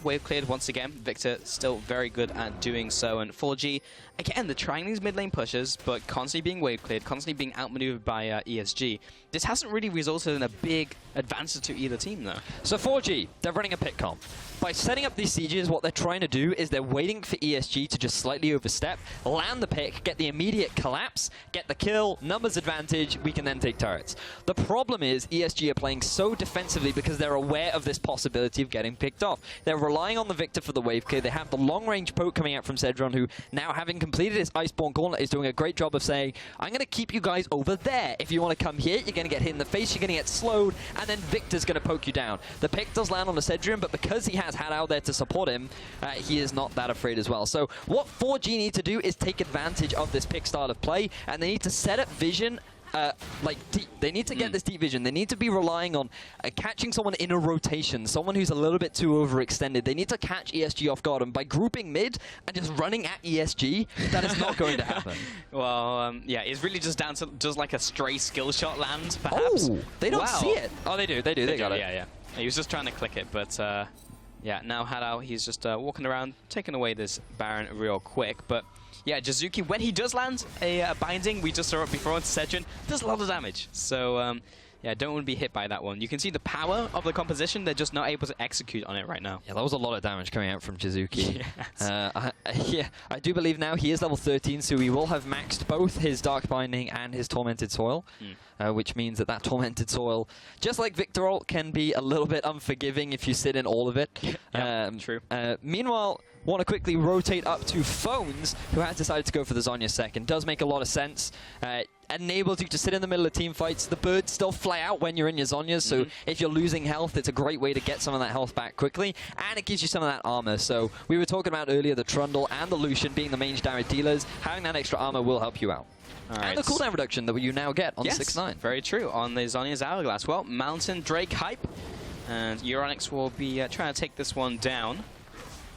S2: wave cleared once again. Victor still very good at doing so, and 4G, again, they're trying these mid lane pushes, but constantly being wave cleared, constantly being outmaneuvered by ESG. This hasn't really resulted in a big advantage to either team, though.
S1: So 4G, they're running a pick comp. By setting up these sieges, what they're trying to do is they're waiting for ESG to just slightly overstep, land the pick, get the immediate collapse, get the kill, numbers advantage, we can then take turrets. The problem is ESG are playing so defensively because they're aware of this possibility of getting picked off. They're relying on the Victor for the wave clear. They have the long-range poke coming out from Cedron, who now, having completed his Iceborne Gauntlet, is doing a great job of saying, I'm going to keep you guys over there. If you want to come here, you're going to get hit in the face, you're going to get slowed, and then Victor's going to poke you down. The pick does land on the Cedron, but because he has had out there to support him, he is not that afraid as well. So what 4G need to do is take advantage of this pick style of play, and they need to set up vision like deep. They need to get this deep vision. They need to be relying on catching someone in a rotation, someone who's a little bit too overextended. They need to catch ESG off guard, and by grouping mid and just running at ESG, that is not going to happen.
S2: Well, yeah, it's really just down to just like a stray skill shot land, perhaps.
S1: Oh, they don't see it. Oh, they do. They got it.
S2: Yeah. He was just trying to click it, but yeah, now Hadao, he's just walking around, taking away this Baron real quick. But yeah, Jizuki, when he does land a binding, we just saw it before on Cedron, does a lot of damage. So yeah, don't want to be hit by that one. You can see the power of the composition, they're just not able to execute on it right now.
S1: Yeah, that was a lot of damage coming out from Jizuki.
S2: Yes.
S1: Yeah, I do believe now he is level 13, so he will have maxed both his Dark Binding and his Tormented Soil, which means that Tormented Soil, just like Victor ult, can be a little bit unforgiving if you sit in all of it.
S2: True.
S1: Meanwhile, want to quickly rotate up to Phones, who has decided to go for the Zhonya second. Does make a lot of sense. Enables you to sit in the middle of team fights. The birds still fly out when you're in your Zhonyas, so if you're losing health, it's a great way to get some of that health back quickly, and it gives you some of that armor. So we were talking about earlier the Trundle and the Lucian being the main damage dealers. Having that extra armor will help you out. And the cooldown reduction that you now get on 6-9.
S2: Very true, on the Zhonya's Hourglass. Well, Mountain Drake hype, and Euronics will be trying to take this one down.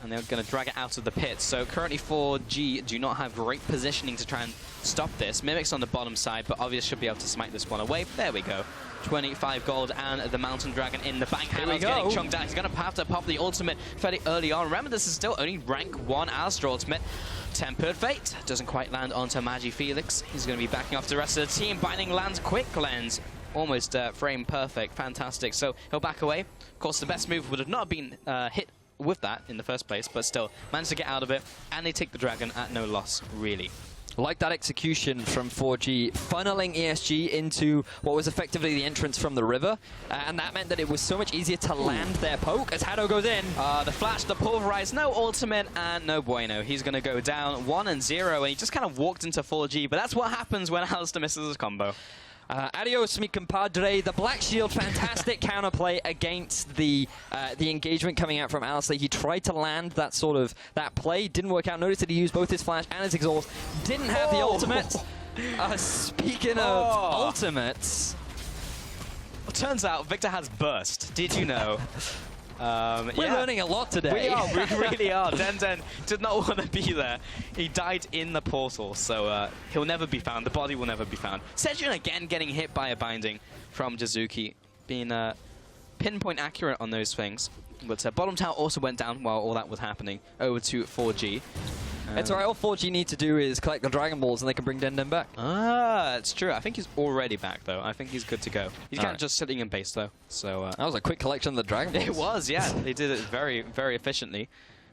S2: And they're going to drag it out of the pit. So currently 4G do not have great positioning to try and stop this. Mimic's on the bottom side, but Obvious should be able to smite this one away. There we go. 25 gold and the Mountain Dragon in the bank. Here we go. Getting chunked out. He's going to have to pop the ultimate fairly early on. Remember, this is still only rank 1 Astra ultimate. Tempered Fate doesn't quite land onto MagiFelix. He's going to be backing off the rest of the team. Binding lands quick lens. Almost frame perfect. Fantastic. So he'll back away. Of course, the best move would have not been hit with that in the first place, but still managed to get out of it, and they take the dragon at no loss, really.
S1: Like that execution from 4G, funneling ESG into what was effectively the entrance from the river, and that meant that it was so much easier to land their poke as Hado goes in.
S2: The flash, the pulverize, no ultimate, and no bueno. He's going to go down 1-0, and he just kind of walked into 4G, but that's what happens when Alistair misses his combo.
S1: Adios, mi compadre. The Black Shield, fantastic counterplay against the engagement coming out from Alistair. He tried to land that play, didn't work out. Notice that he used both his flash and his exhaust. Didn't have the ultimate. Speaking of ultimates,
S2: well, turns out Victor has burst. Did you know?
S1: We're learning a lot today.
S2: We really are. Den did not want to be there. He died in the portal, so he'll never be found. The body will never be found. Sedrin again getting hit by a binding from Jizuki, being pinpoint accurate on those things. But bottom tower also went down while all that was happening, over to 4G.
S1: It's alright, all 4G need to do is collect the Dragon Balls and they can bring Den back.
S2: That's true. I think he's already back, though. I think he's good to go. He's kind of just sitting in base, though. So
S1: that was a quick collection of the Dragon Balls.
S2: It was, yeah. They did it very, very efficiently.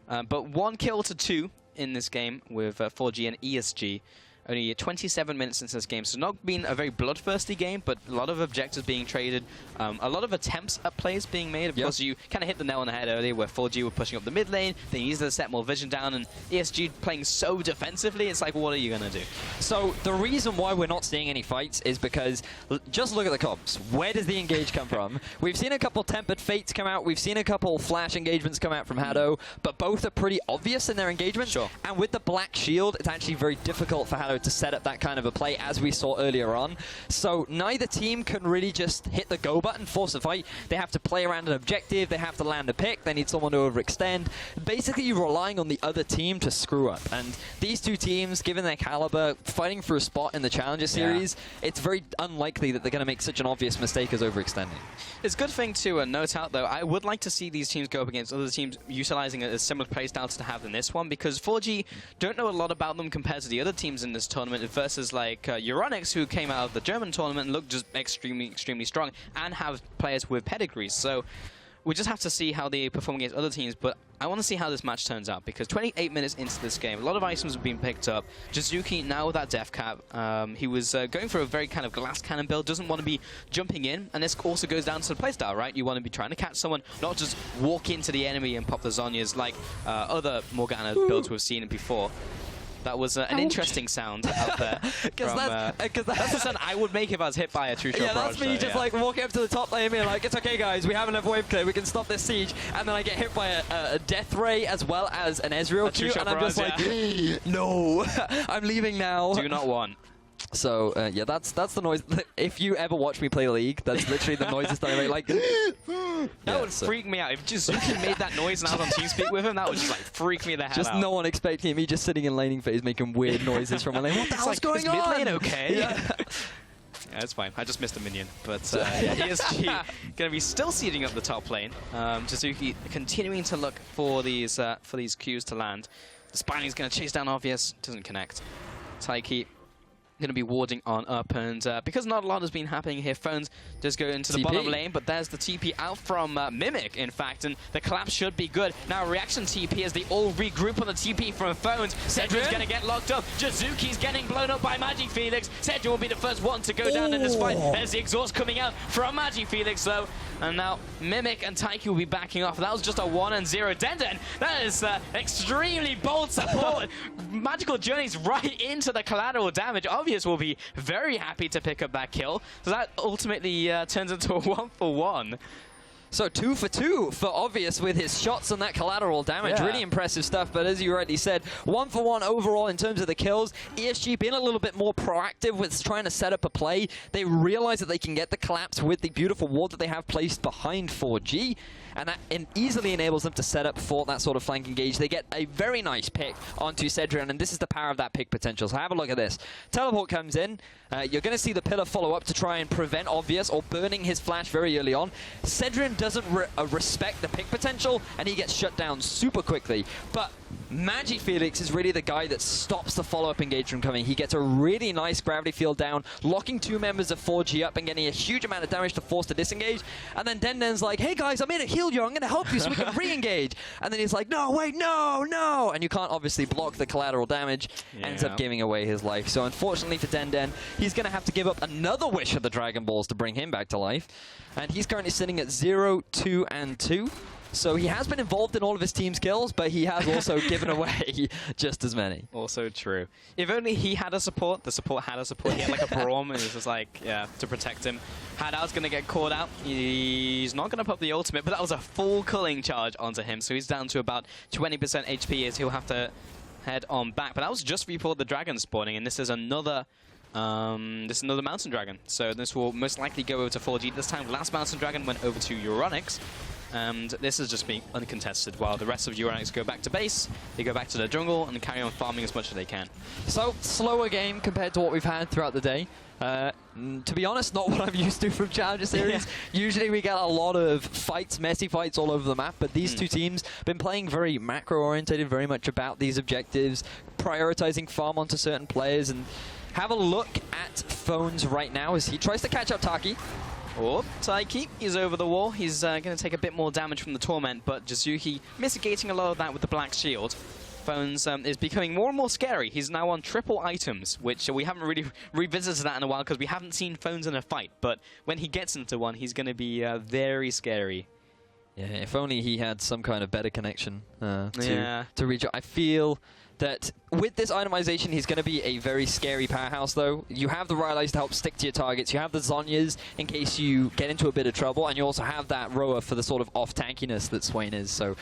S2: But 1 kill to 2 in this game with 4G and ESG. Only 27 minutes into this game, so not been a very bloodthirsty game, but a lot of objectives being traded, a lot of attempts at plays being made. Of course, you kind of hit the nail on the head earlier, where 4G were pushing up the mid lane, they needed to set more vision down, and ESG playing so defensively, it's like, what are you going to do?
S1: So the reason why we're not seeing any fights is because, just look at the comps. Where does the engage come from? We've seen a couple Tempered Fates come out, we've seen a couple Flash engagements come out from Hado, but both are pretty obvious in their engagements.
S2: Sure.
S1: And with the Black Shield, it's actually very difficult for Hado to set up that kind of a play, as we saw earlier on. So neither team can really just hit the go button, force a fight. They have to play around an objective, they have to land a pick, they need someone to overextend. Basically, you're relying on the other team to screw up. And these two teams, given their caliber, fighting for a spot in the Challenger Series, it's very unlikely that they're going to make such an obvious mistake as overextending.
S2: It's a good thing to note out, though. I would like to see these teams go up against other teams utilizing a similar playstyle to have in this one, because 4G don't know a lot about them compared to the other teams in this tournament versus like Euronics, who came out of the German tournament and looked just extremely, extremely strong and have players with pedigrees. So we just have to see how they perform against other teams, but I want to see how this match turns out, because 28 minutes into this game, a lot of items have been picked up. Jizuki, now with that death cap, he was going for a very kind of glass cannon build, doesn't want to be jumping in, and this also goes down to the playstyle, right? You want to be trying to catch someone, not just walk into the enemy and pop the Zhonyas like other Morgana builds we've seen before. That was an interesting sound out there. Because that's the sound I would make if I was hit by a true shot.
S1: Yeah, that's me just like walking up to the top lane and being like, it's okay guys, we have enough wave clear, we can stop this siege. And then I get hit by a death ray as well as an Ezreal Q, and I'm just like, no, I'm leaving now.
S2: Do not want.
S1: So yeah, that's the noise. If you ever watch me play League, that's literally the noises that I make. Like
S2: that would freak me out. If Jizuki made that noise and I was on TeamSpeak with him, that would just like freak me the hell out.
S1: Just no one expecting me just sitting in laning phase making weird noises from my lane. What the hell's going on?
S2: Is mid lane okay? Yeah, it's fine. I just missed a minion. But yeah, ESG going to be still seeding up the top lane. Jizuki continuing to look for these Qs to land. The Spining's going to chase down Obvious. Doesn't connect. Taiki going to be warding on up, and because not a lot has been happening here, Phones does go into the bottom lane, but there's the TP out from Mimic, in fact, and the collapse should be good. Now reaction TP as they all regroup on the TP from Phones. Sedrin's going to get locked up. Jizuki's getting blown up by Magifelix. Sedrin will be the first one to go down in this fight. There's the exhaust coming out from Magifelix, though. And now Mimic and Taiki will be backing off. That was just a 1-0. Denden, that is extremely bold support. Magical Journeys right into the collateral damage. Obvious will be very happy to pick up that kill. So that ultimately turns into a 1-for-1.
S1: So 2 for 2 for Obvious with his shots on that collateral damage. Really impressive stuff, but as you rightly said, 1 for 1 overall in terms of the kills. ESG being a little bit more proactive with trying to set up a play. They realize that they can get the collapse with the beautiful ward that they have placed behind 4G, and that easily enables them to set up for that sort of flank engage. They get a very nice pick onto Sedrin, and this is the power of that pick potential. So have a look at this. Teleport comes in. You're going to see the pillar follow up to try and prevent Obvious or burning his flash very early on. Sedrin doesn't respect the pick potential, and he gets shut down super quickly. But MagiFelix is really the guy that stops the follow-up engage from coming. He gets a really nice gravity field down, locking 2 members of 4G up and getting a huge amount of damage to force to disengage. And then Denden's like, hey guys, I'm here to heal you, I'm going to help you so we can re-engage. And then he's like, no, wait, no, no. And you can't obviously block the collateral damage, ends up giving away his life. So unfortunately for Denden, he's going to have to give up another wish of the Dragon Balls to bring him back to life. And he's currently sitting at 0, 2, and 2. So he has been involved in all of his team's kills, but he has also given away just as many.
S2: Also true. If only he had a support, the support had a support. He had like a Braum, and it was just like, yeah, to protect him. Hadao's going to get caught out. He's not going to pop the ultimate, but that was a full culling charge onto him. So he's down to about 20% HP as he'll have to head on back. But that was just before the dragon spawning, and this is another mountain dragon. So this will most likely go over to 4G. This time, last mountain dragon went over to Euronics. And this is just being uncontested while the rest of Euronics go back to base, they go back to their jungle and carry on farming as much as they can.
S1: So, slower game compared to what we've had throughout the day. To be honest, not what I'm used to from Challenger Series. Usually we get a lot of fights, messy fights all over the map, but these two teams have been playing very macro-orientated, very much about these objectives, prioritizing farm onto certain players, and have a look at Phones right now as he tries to catch up Taki.
S2: Oh, Taiki is over the wall. He's going to take a bit more damage from the Torment, but Jizuki mitigating a lot of that with the Black Shield. Phones is becoming more and more scary. He's now on triple items, which we haven't really revisited that in a while because we haven't seen Phones in a fight. But when he gets into one, he's going to be very scary.
S1: Yeah, if only he had some kind of better connection to reach. I feel that with this itemization, he's going to be a very scary powerhouse, though. You have the Rylai's to help stick to your targets. You have the Zhonyas in case you get into a bit of trouble, and you also have that Roa for the sort of off-tankiness that Swain is. So,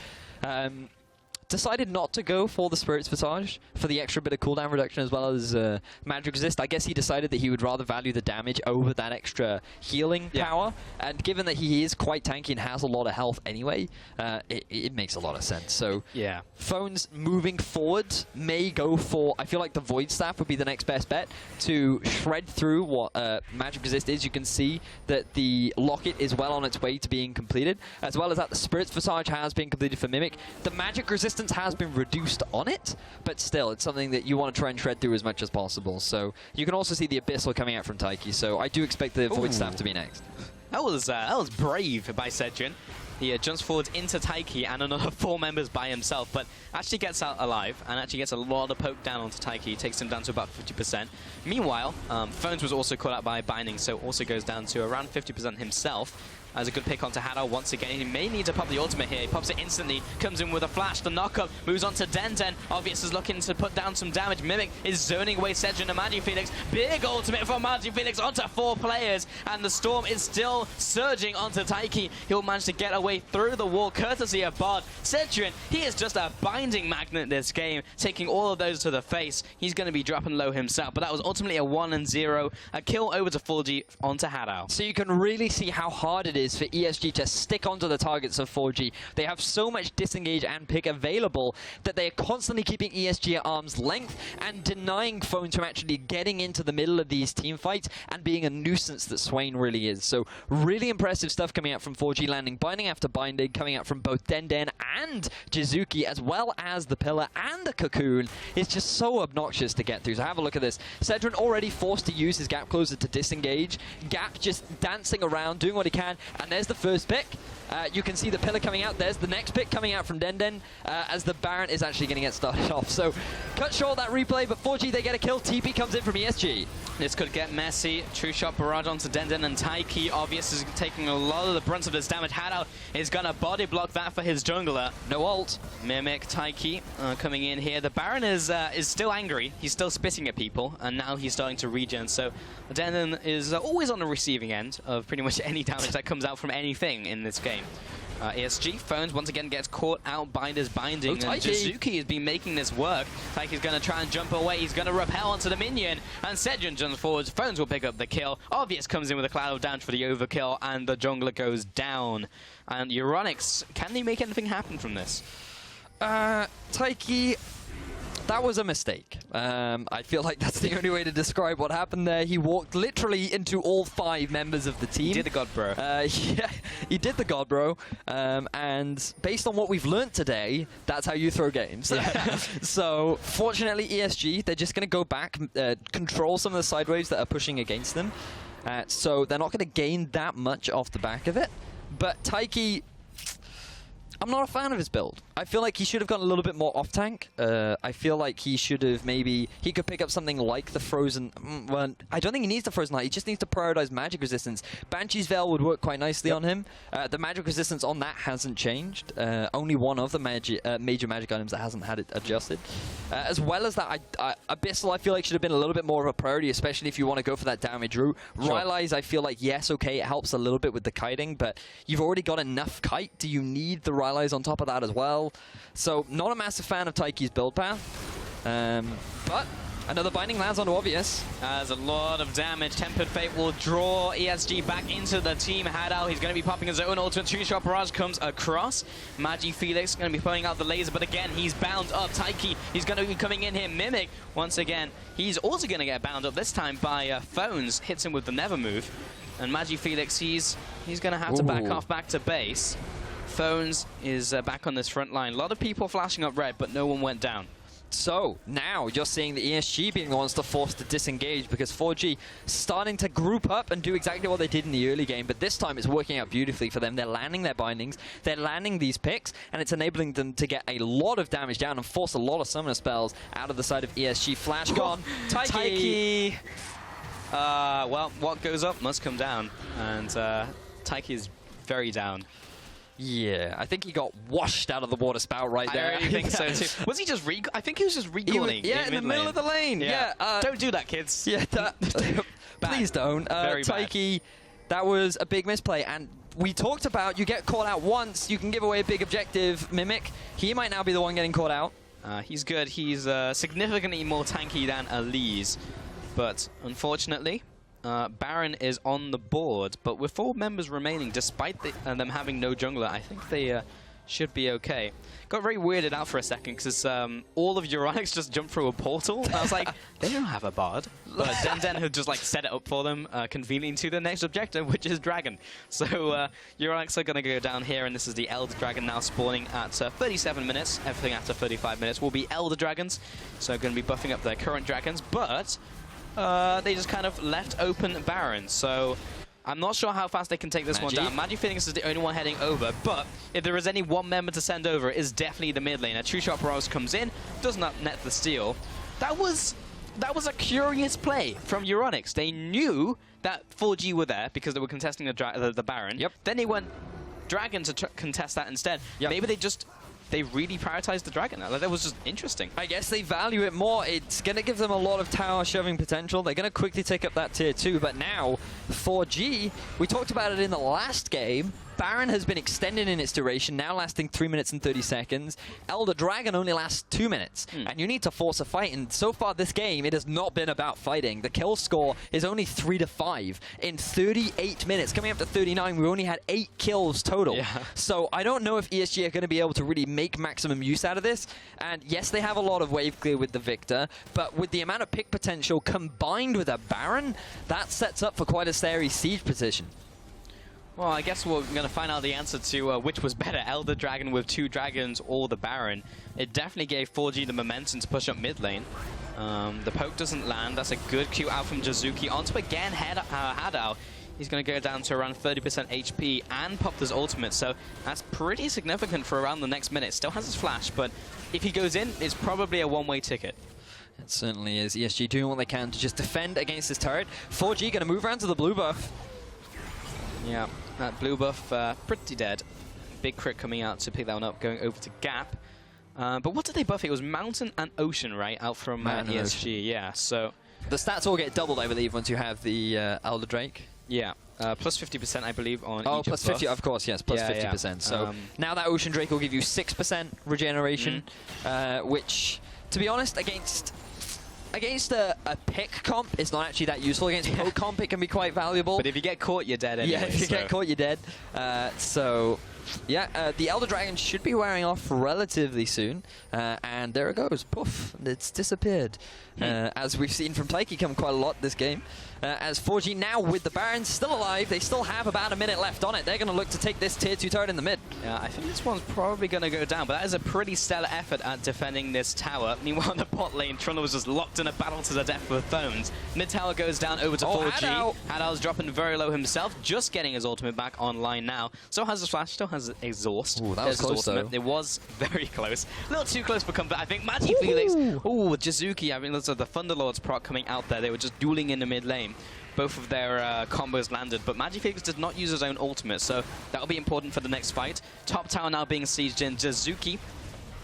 S1: decided not to go for the Spirit's Visage for the extra bit of cooldown reduction as well as Magic Resist. I guess he decided that he would rather value the damage over that extra healing power. And given that he is quite tanky and has a lot of health anyway, it makes a lot of sense. So Phones moving forward may go for, I feel like the Void Staff would be the next best bet to shred through what Magic Resist is. You can see that the Locket is well on its way to being completed, as well as that the Spirit's Visage has been completed for Mimic. The Magic Resistance has been reduced on it, but still, it's something that you want to try and shred through as much as possible. So you can also see the Abyssal coming out from Taiki, so I do expect the Void Staff to be next.
S2: That was brave by Sedrin. He jumps forward into Taiki and another 4 members by himself, but actually gets out alive and actually gets a lot of poke down onto Taiki, takes him down to about 50%. Meanwhile, Phones was also caught out by Binding, so also goes down to around 50% himself. As a good pick onto Hadao once again. He may need to pop the ultimate here. He pops it instantly, comes in with a flash. The knockup moves on to Denden. Obvious is looking to put down some damage. Mimic is zoning away Sedrin and MagiFelix. Big ultimate from MagiFelix onto 4 players. And the storm is still surging onto Taiki. He'll manage to get away through the wall, courtesy of Bard. Sedrin, he is just a binding magnet this game, taking all of those to the face. He's going to be dropping low himself. But that was ultimately a 1-0. A kill over to 4G onto Hadao.
S1: So you can really see how hard it is for ESG to stick onto the targets of 4G. They have so much disengage and pick available that they are constantly keeping ESG at arm's length and denying Phones from actually getting into the middle of these team fights and being a nuisance that Swain really is. So really impressive stuff coming out from 4G, landing binding after binding, coming out from both Denden and Jizuki, as well as the Pillar and the Cocoon. It's just so obnoxious to get through. So have a look at this. Sedrin already forced to use his Gap Closer to disengage. Gap just dancing around, doing what he can, and there's the first pick. You can see the Pillar coming out. There's the next pick coming out from Denden as the Baron is actually going to get started off. So cut short that replay, but 4G, they get a kill. TP comes in from ESG.
S2: This could get messy. True shot barrage onto Denden, and Taiki, obvious, is taking a lot of the brunt of this damage. Hadao is going to body block that for his jungler.
S1: No ult.
S2: Mimic, Taiki coming in here. The Baron is still angry. He's still spitting at people, and now he's starting to regen. So Denden is always on the receiving end of pretty much any damage that comes out from anything in this game. ESG, Phones once again gets caught out, Binders binding, and Jizuki has been making this work. Taiki's going to try and jump away, he's going to repel onto the minion, and Sedrin jumps forwards. Phones will pick up the kill. Obvious comes in with a cloud of damage for the overkill, and the jungler goes down. And Euronics, can they make anything happen from this?
S1: Taiki That was a mistake. I feel like that's the only way to describe what happened there. He walked literally into all 5 members of the team.
S2: He did the God Bro.
S1: Yeah, he did the God Bro. And based on what we've learned today, that's how you throw games. Yeah. So, fortunately, ESG, they're just going to go back, control some of the side waves that are pushing against them. So, they're not going to gain that much off the back of it. But Taiki, I'm not a fan of his build. I feel like he should have gone a little bit more off-tank. I feel like he should have he could pick up something like the Frozen... Well, I don't think he needs the Frozen Light. He just needs to prioritize magic resistance. Banshee's Veil would work quite nicely on him. The magic resistance on that hasn't changed. Only one of the major magic items that hasn't had it adjusted. As well as that, Abyssal I feel like should have been a little bit more of a priority, especially if you want to go for that damage route. Sure. Rylai's, I feel like, yes, okay, it helps a little bit with the kiting, but you've already got enough kite. Do you need the Rylai's on top of that as well? So, not a massive fan of Taiki's build path. But another binding lands onto Obvious.
S2: There's a lot of damage. Tempered Fate will draw ESG back into the team. Hadao, he's going to be popping his own ultimate. 2-shot barrage comes across. Magi Felix going to be pulling out the laser, but again, he's bound up. Taiki, he's going to be coming in here. Mimic, once again, he's also going to get bound up, this time by Phones. Hits him with the Never move. And Magi Felix, he's going to have to back off back to base. Phones is back on this front line. A lot of people flashing up red, but no one went down.
S1: So, now you're seeing the ESG being the ones to force to disengage because 4G starting to group up and do exactly what they did in the early game, but this time it's working out beautifully for them. They're landing their bindings, they're landing these picks, and it's enabling them to get a lot of damage down and force a lot of summoner spells out of the side of ESG. Flash gone.
S2: Taiki! Well, what goes up must come down, and Taiki is very down.
S1: Yeah, I think he got washed out of the water spout right there.
S2: I really think so too. Was he just I think he was just recalling.
S1: Yeah, in the middle of the lane. Yeah.
S2: Don't do that, kids.
S1: Yeah, please don't. Taiki, that was a big misplay. And we talked about you get caught out once, you can give away a big objective. Mimic, he might now be the one getting caught out.
S2: He's good. He's significantly more tanky than Elise. But unfortunately, Baron is on the board, but with 4 members remaining, despite them having no jungler, I think they should be okay. Got very weirded out for a second because all of Euronics just jumped through a portal. And I was like, they don't have a bard. But Den had just like set it up for them, convening to the next objective, which is Dragon. So Euronics are going to go down here, and this is the Elder Dragon now spawning at 37 minutes. Everything after 35 minutes will be Elder Dragons, so going to be buffing up their current dragons, but they just kind of left open Baron, so I'm not sure how fast they can take this one down. Magi Felix is the only one heading over, but if there is any one member to send over, it is definitely the mid lane. A 2-shot barrage comes in, does not net the steal. That was a curious play from Euronics. They knew that 4G were there because they were contesting the Baron.
S1: Yep.
S2: Then they went Dragon to contest that instead. Yep. Maybe they really prioritized the Dragon. Like, that was just interesting.
S1: I guess they value it more. It's going to give them a lot of tower shoving potential. They're going to quickly take up that tier 2, but now 4G, we talked about it in the last game, Baron has been extended in its duration, now lasting 3 minutes and 30 seconds. Elder Dragon only lasts 2 minutes, and you need to force a fight, and so far this game, it has not been about fighting. The kill score is only 3-5 in 38 minutes. Coming up to 39, we only had 8 kills total. Yeah. So I don't know if ESG are going to be able to really make maximum use out of this, and yes, they have a lot of wave clear with the Victor, but with the amount of pick potential combined with a Baron, that sets up for quite a scary siege position.
S2: Well, I guess we're going to find out the answer to which was better, Elder Dragon with 2 dragons or the Baron. It definitely gave 4G the momentum to push up mid lane. The poke doesn't land. That's a good Q out from Jazuki. Onto again Hadao. He's going to go down to around 30% HP and pop his ultimate, so that's pretty significant for around the next minute. Still has his flash, but if he goes in, it's probably a one-way ticket.
S1: It certainly is. ESG doing what they can to just defend against this turret. 4G going to move around to the blue buff.
S2: Yeah, that blue buff pretty dead. Big crit coming out to pick that one up, going over to Gap. But what did they buff? It was Mountain and Ocean, right? Out from ESG, yeah. So
S1: the stats all get doubled, I believe, once you have the Elder Drake.
S2: Yeah, plus 50%, I believe, on
S1: each
S2: plus
S1: buff. 50, of course, yes, plus 50%. Yeah. So now that Ocean Drake will give you 6% regeneration, which, to be honest, against a pick comp, it's not actually that useful. Against poke comp, it can be quite valuable.
S2: But if you get caught, you're dead anyway.
S1: Yeah, if you get caught, you're dead. So Yeah, the Elder Dragon should be wearing off relatively soon, and there it goes, poof, it's disappeared. As we've seen from Playkeecom quite a lot this game. As 4G now with the Barons still alive, they still have about a minute left on it. They're going to look to take this tier 2 turret in the mid. Yeah,
S2: I think this one's probably going to go down, but that is a pretty stellar effort at defending this tower. Meanwhile, in the bot lane, Trundle was just locked in a battle to the death with Phones. Mid tower goes down over to 4G. Hadal's dropping very low himself, just getting his ultimate back online now. So has the flash, still has exhaust.
S1: Ooh, that was close though.
S2: It was very close. A little too close for comfort. I think Magi Felix. Ooh, Jizuki. I mean, look at the Thunderlord's proc coming out there. They were just dueling in the mid lane. Both of their combos landed, but Magifelix did not use his own ultimate, so that'll be important for the next fight. Top tower now being sieged in. Jizuki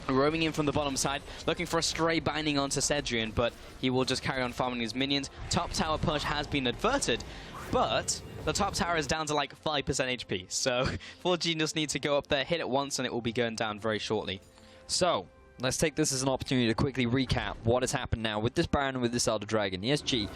S2: roaming in from the bottom side, looking for a stray binding onto Cedrian, but he will just carry on farming his minions. Top tower push has been averted, but the top tower is down to like 5% HP, so 4G just need to go up there, hit it once, and it will be going down very shortly.
S1: So, let's take this as an opportunity to quickly recap what has happened now with this Baron and with this Elder Dragon. ESG,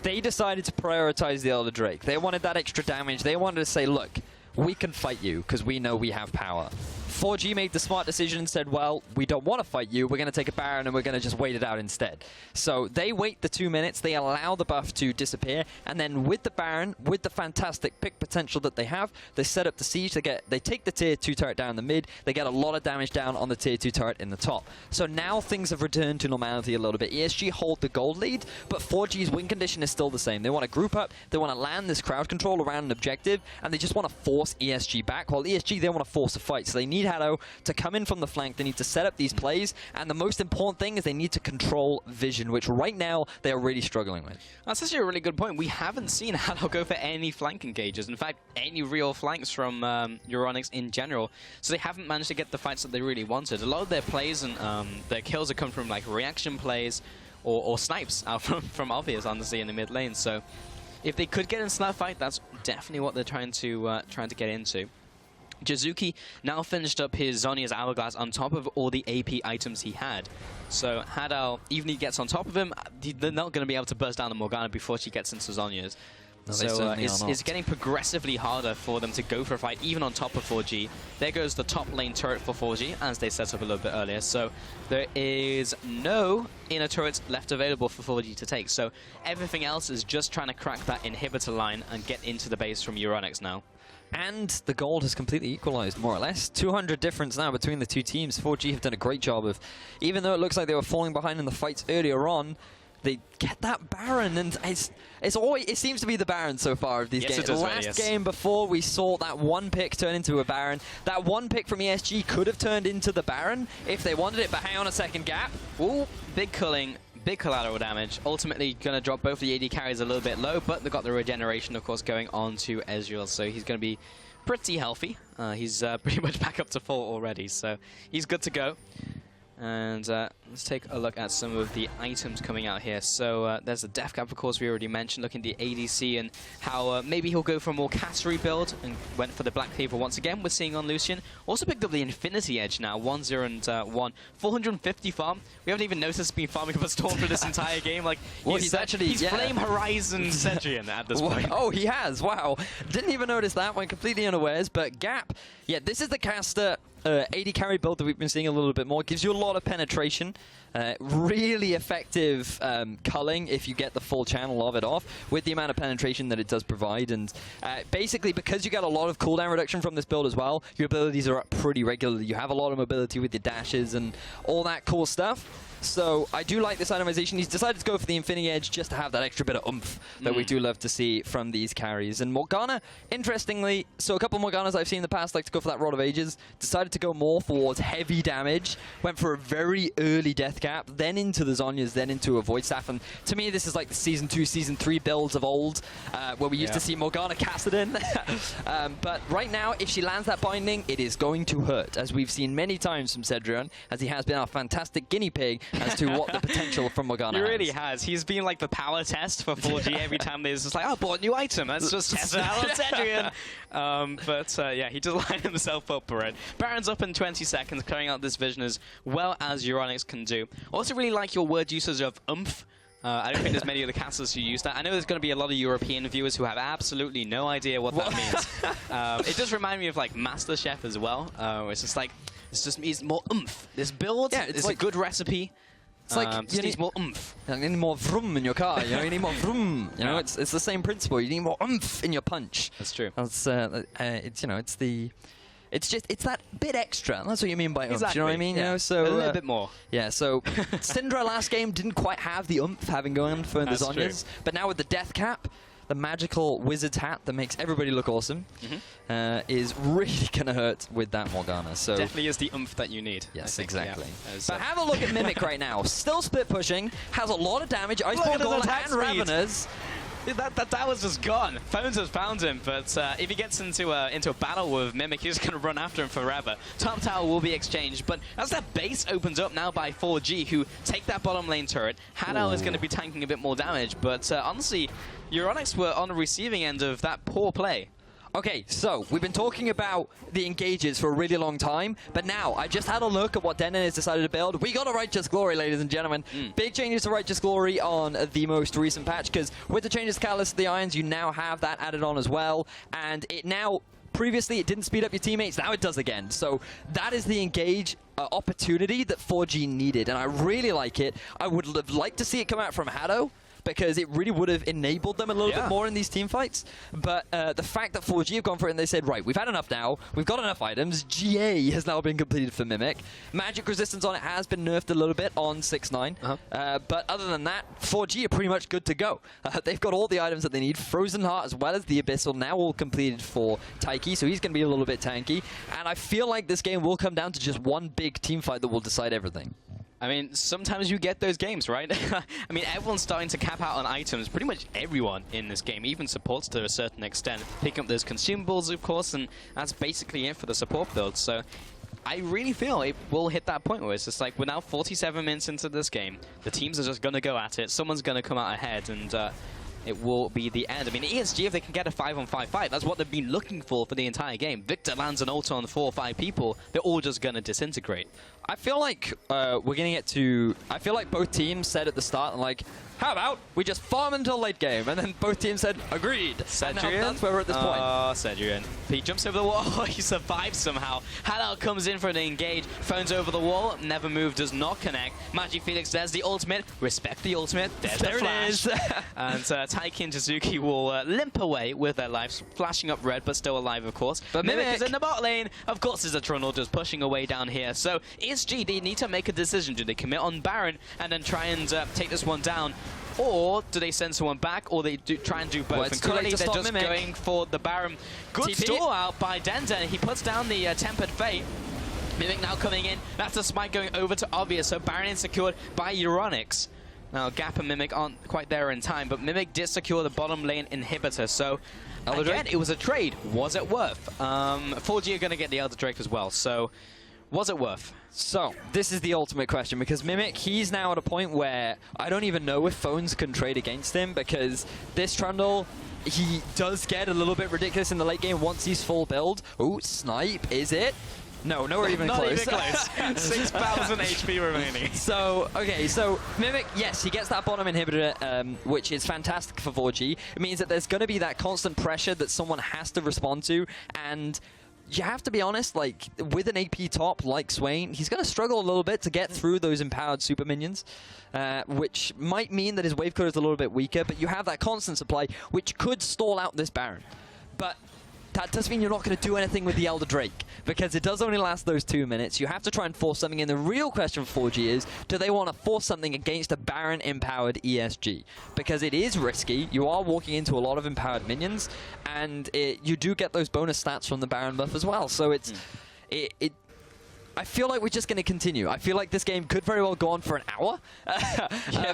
S1: they decided to prioritize the Elder Drake. They wanted that extra damage. They wanted to say, look, we can fight you because we know we have power. 4G made the smart decision and said, well, we don't want to fight you. We're going to take a Baron and we're going to just wait it out instead. So they wait the 2 minutes. They allow the buff to disappear. And then with the Baron, with the fantastic pick potential that they have, they set up the siege. They take the tier 2 turret down the mid. They get a lot of damage down on the tier 2 turret in the top. So now things have returned to normality a little bit. ESG hold the gold lead, but 4G's win condition is still the same. They want to group up. They want to land this crowd control around an objective. And they just want to force ESG back. While ESG, they want to force a fight. So they need Hado to come in from the flank. They need to set up these plays, and the most important thing is they need to control vision, which right now they are really struggling with.
S2: That's actually a really good point. We haven't seen Hado go for any flank engages. In fact, any real flanks from Euronics in general. So they haven't managed to get the fights that they really wanted. A lot of their plays and their kills have come from like reaction plays or snipes out from obvious, honestly, in the mid lane. So if they could get into that fight, that's definitely what they're trying to get into. Jizuki now finished up his Zhonya's Hourglass on top of all the AP items he had. So Hadal, even if he gets on top of him, they're not going to be able to burst down the Morgana before she gets into Zhonya's. No, so it's getting progressively harder for them to go for a fight, even on top of 4G. There goes the top lane turret for 4G, as they set up a little bit earlier. So there is no inner turrets left available for 4G to take. So everything else is just trying to crack that inhibitor line and get into the base from Euronics now.
S1: And the gold has completely equalized, more or less. 200 difference now between the two teams. 4G have done a great job of, even though it looks like they were falling behind in the fights earlier on, they get that Baron, and it seems to be the Baron so far of these games. The last game before we saw that one pick turn into a Baron. That one pick from ESG could have turned into the Baron if they wanted it, but hang on a second, Gap.
S2: Ooh, big culling. Big collateral damage. Ultimately going to drop both the AD carries a little bit low, but they've got the regeneration, of course, going on to Ezreal, so he's going to be pretty healthy. He's pretty much back up to full already, so he's good to go. And let's take a look at some of the items coming out here. So there's the Death Cap, of course, we already mentioned, looking at the ADC and how maybe he'll go for a more Cattery build and went for the Black Cleaver once again, we're seeing on Lucian. Also picked up the Infinity Edge now, 1-0 and 1. 450 farm. We haven't even noticed being farming up a Storm for this entire game. Like, well, he's Flame Horizon Cedrian at this point.
S1: Oh, he has. Wow. Didn't even notice that, went completely unawares. But Gap, yeah, this is the caster AD carry build that we've been seeing a little bit more. Gives you a lot of penetration. Really effective culling if you get the full channel of it off with the amount of penetration that it does provide. And basically, because you get a lot of cooldown reduction from this build as well, your abilities are up pretty regularly. You have a lot of mobility with your dashes and all that cool stuff. So I do like this itemization. He's decided to go for the Infinity Edge just to have that extra bit of oomph that we do love to see from these carries. And Morgana, interestingly, so a couple of Morganas I've seen in the past like to go for that Rod of Ages, decided to go more towards heavy damage, went for a very early Death Cap, then into the Zhonya's, then into a Void Staff. And to me, this is like the Season 2, Season 3 builds of old, where we used to see Morgana cast it in. But right now, if she lands that binding, it is going to hurt, as we've seen many times from Cedrion, as he has been our fantastic guinea pig as to what the potential from Morgana
S2: has. He really has. He's been like the power test for 4G every time there's just like, oh, I bought a new item. Let's just test it out on Cedrion. Yeah, he just lined himself up for it. Baron's up in 20 seconds, clearing out this vision as well as Euronics can do. Also really like your word usage of oomph. I don't think there's many other casters who use that. I know there's going to be a lot of European viewers who have absolutely no idea what that means. It does remind me of like MasterChef as well. It's just like, it just means more oomph. This build is like a good recipe.
S1: It's like
S2: you need more oomph.
S1: You need more vroom in your car. You know, you need more vroom. You know, it's the same principle. You need more oomph in your punch.
S2: That's true.
S1: It's it's, you know, it's that bit extra. That's what you mean by oomph.
S2: Exactly.
S1: Do you know what I mean?
S2: Yeah.
S1: You know, so
S2: a little bit more.
S1: Yeah. So Syndra last game didn't quite have the oomph having gone for the
S2: That's
S1: Zhonya's, but now with the death cap, the magical wizard's hat that makes everybody look awesome, is really going to hurt with that Morgana. So
S2: definitely is the oomph that you need.
S1: Yes, exactly.
S2: Yeah.
S1: But have a look at Mimic right now. Still split pushing, has a lot of damage. Iceborne Golem and Raveners.
S2: That was just gone. Phones has found him, but if he gets into a battle with Mimic, he's going to run after him forever. Top tower will be exchanged, but as that base opens up now by 4G, who take that bottom lane turret, Hadao is going to be tanking a bit more damage, but honestly, Euronics were on the receiving end of that poor play.
S1: Okay, so we've been talking about the engages for a really long time, but now I just had a look at what Denon has decided to build. We got a Righteous Glory, ladies and gentlemen. Big changes to Righteous Glory on the most recent patch, because with the changes to Catalyst of the Irons, you now have that added on as well, and it now... Previously, it didn't speed up your teammates. Now it does again. So that is the engage opportunity that 4G needed, and I really like it. I would have liked to see it come out from Hadao, because it really would have enabled them a little bit more in these team fights. But the fact that 4G have gone for it and they said, right, we've had enough now, we've got enough items, GA has now been completed for Mimic. Magic resistance on it has been nerfed a little bit on 6-9. But other than that, 4G are pretty much good to go. They've got all the items that they need. Frozen Heart as well as the Abyssal now all completed for Taiki, so he's going to be a little bit tanky. And I feel like this game will come down to just one big team fight that will decide everything.
S2: I mean, sometimes you get those games, right? I mean, everyone's starting to cap out on items. Pretty much everyone in this game, even supports to a certain extent. Picking up those consumables, of course, and that's basically it for the support build. So I really feel it will hit that point where it's just like, we're now 47 minutes into this game. The teams are just going to go at it. Someone's going to come out ahead, and it will be the end. I mean, ESG, if they can get a 5-on-5 fight, that's what they've been looking for the entire game. Victor lands an ult on 4 or 5 people. They're all just going to disintegrate.
S1: I feel like we're going to get to... I feel like both teams said at the start, like, how about we just farm until late game? And then both teams said, agreed.
S2: Cedrian?
S1: That's where we're at this point.
S2: Oh, Cedrian. He jumps over the wall. He survives somehow. Hadao comes in for an engage. Phones over the wall. Never move. Does not connect. Magi Felix, there's the ultimate. Respect the ultimate. There's the flash. It is. And Taiki and Suzuki will limp away with their lives. Flashing up red, but still alive, of course. But Mimic is in the bot lane. Of course, there's a Trundle just pushing away down here. So ESG, they need to make a decision. Do they commit on Baron and then try and take this one down? Or do they send someone back, or they try and do both?
S1: Well,
S2: and currently they're just going for the Baron. Good stall out by Denden. He puts down the Tempered Fate. Mimic now coming in. That's the smite going over to Obvious, so Baron is secured by Euronics. Now, Gap and Mimic aren't quite there in time, but Mimic did secure the bottom lane inhibitor, so again, it was a trade. Was it worth? 4G are going to get the Elder Drake as well, so was it worth?
S1: So, this is the ultimate question, because Mimic, he's now at a point where I don't even know if phones can trade against him, because this Trundle, he does get a little bit ridiculous in the late game once he's full build. Ooh, snipe, is it? No, nowhere even
S2: Not
S1: close.
S2: even close. 6,000 HP remaining.
S1: So, okay, so Mimic, yes, he gets that bottom inhibitor, which is fantastic for 4G. It means that there's going to be that constant pressure that someone has to respond to, and you have to be honest, like, with an AP top like Swain, he's going to struggle a little bit to get through those empowered super minions, which might mean that his wave code is a little bit weaker, but you have that constant supply, which could stall out this Baron. But that does mean you're not going to do anything with the Elder Drake, because it does only last those 2 minutes. You have to try and force something in. The real question for 4G is, do they want to force something against a Baron-empowered ESG? Because it is risky. You are walking into a lot of empowered minions, and you do get those bonus stats from the Baron buff as well. So it's... I feel like we're just going to continue. I feel like this game could very well go on for an hour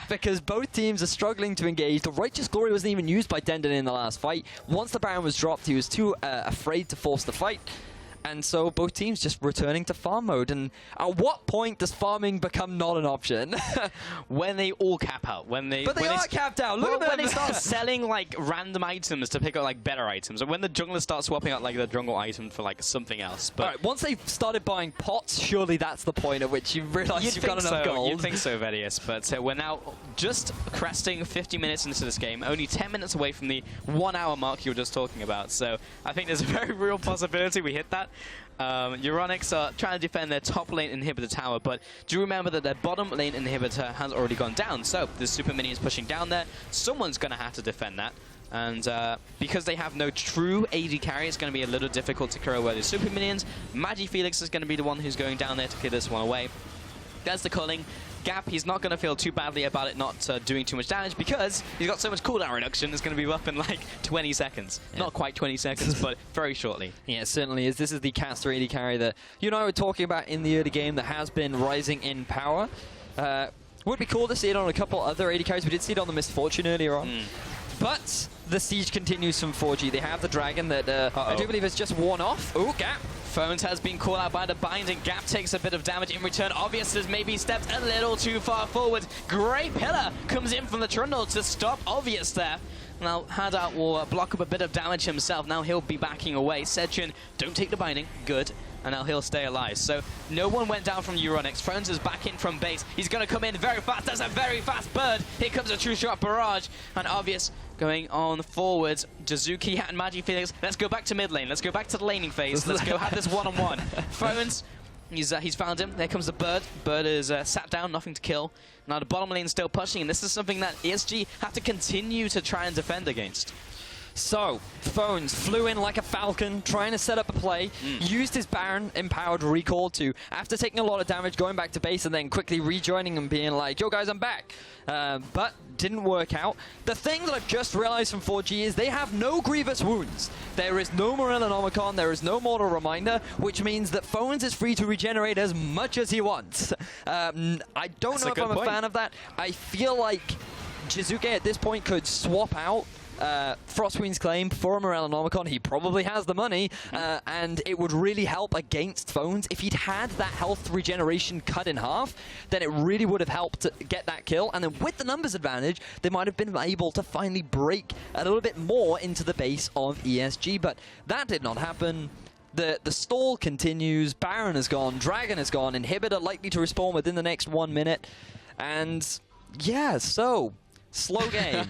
S1: because both teams are struggling to engage. The Righteous Glory wasn't even used by Denden in the last fight. Once the Baron was dropped, he was too afraid to force the fight. And so both teams just returning to farm mode. And at what point does farming become not an option?
S2: When they all cap out. But
S1: they are capped out. Look at them.
S2: When they start selling like random items to pick up like better items, or when the junglers start swapping out like the jungle item for like something else. But
S1: all right, once they've started buying pots, surely that's the point at which you realize you've got enough gold.
S2: You'd think so, Vedius. But we're now just cresting 50 minutes into this game, only 10 minutes away from the 1 hour mark you were just talking about. So I think there's a very real possibility we hit that. Euronics are trying to defend their top lane inhibitor tower, but do remember that their bottom lane inhibitor has already gone down, so the super minions pushing down there. Someone's going to have to defend that, and because they have no true AD carry, it's going to be a little difficult to clear away the super minions. Magifelix is going to be the one who's going down there to clear this one away. There's the culling. Gap, he's not going to feel too badly about it not doing too much damage because he's got so much cooldown reduction, it's going to be up in like 20 seconds. Yeah. Not quite 20 seconds, but very shortly.
S1: Yeah, it certainly is. This is the caster AD carry that you and I were talking about in the early game that has been rising in power. Would be cool to see it on a couple other AD carries. We did see it on the Misfortune earlier on. But the siege continues from 4G. They have the dragon that I do believe has just worn off. Oh, Gap.
S2: Phones has been called out by the binding. Gap takes a bit of damage in return. Obvious has maybe stepped a little too far forward. Great Pillar comes in from the Trundle to stop Obvious there. Now, Hadat will block up a bit of damage himself. Now he'll be backing away. Sedgen, don't take the binding. Good. And now he'll stay alive. So no one went down from Euronics. Phones is back in from base. He's going to come in very fast. That's a very fast bird. Here comes a true shot barrage. And Obvious going on forwards. Jizuki and Magifelix. Let's go back to mid lane. Let's go back to the laning phase. Let's go have this one-on-one. Phones, he's found him. There comes the bird. Bird is sat down, nothing to kill. Now the bottom lane is still pushing, and this is something that ESG have to continue to try and defend against.
S1: So, Phones flew in like a falcon, trying to set up a play, used his Baron-empowered recall to, after taking a lot of damage, going back to base and then quickly rejoining and being like, yo guys, I'm back. But didn't work out. The thing that I've just realized from 4G is they have no grievous wounds. There is no Morellonomicon, there is no Mortal Reminder, which means that Phones is free to regenerate as much as he wants. I don't know if I'm a fan of that. I feel like Jizuke at this point could swap out Frostqueen's claim for a Morellonomicon. He probably has the money, and it would really help against Phones. If he'd had that health regeneration cut in half, then it really would have helped to get that kill, and then with the numbers advantage, they might have been able to finally break a little bit more into the base of ESG, but that did not happen. The stall continues, Baron is gone, Dragon is gone, Inhibitor likely to respawn within the next 1 minute, and yeah, so slow game.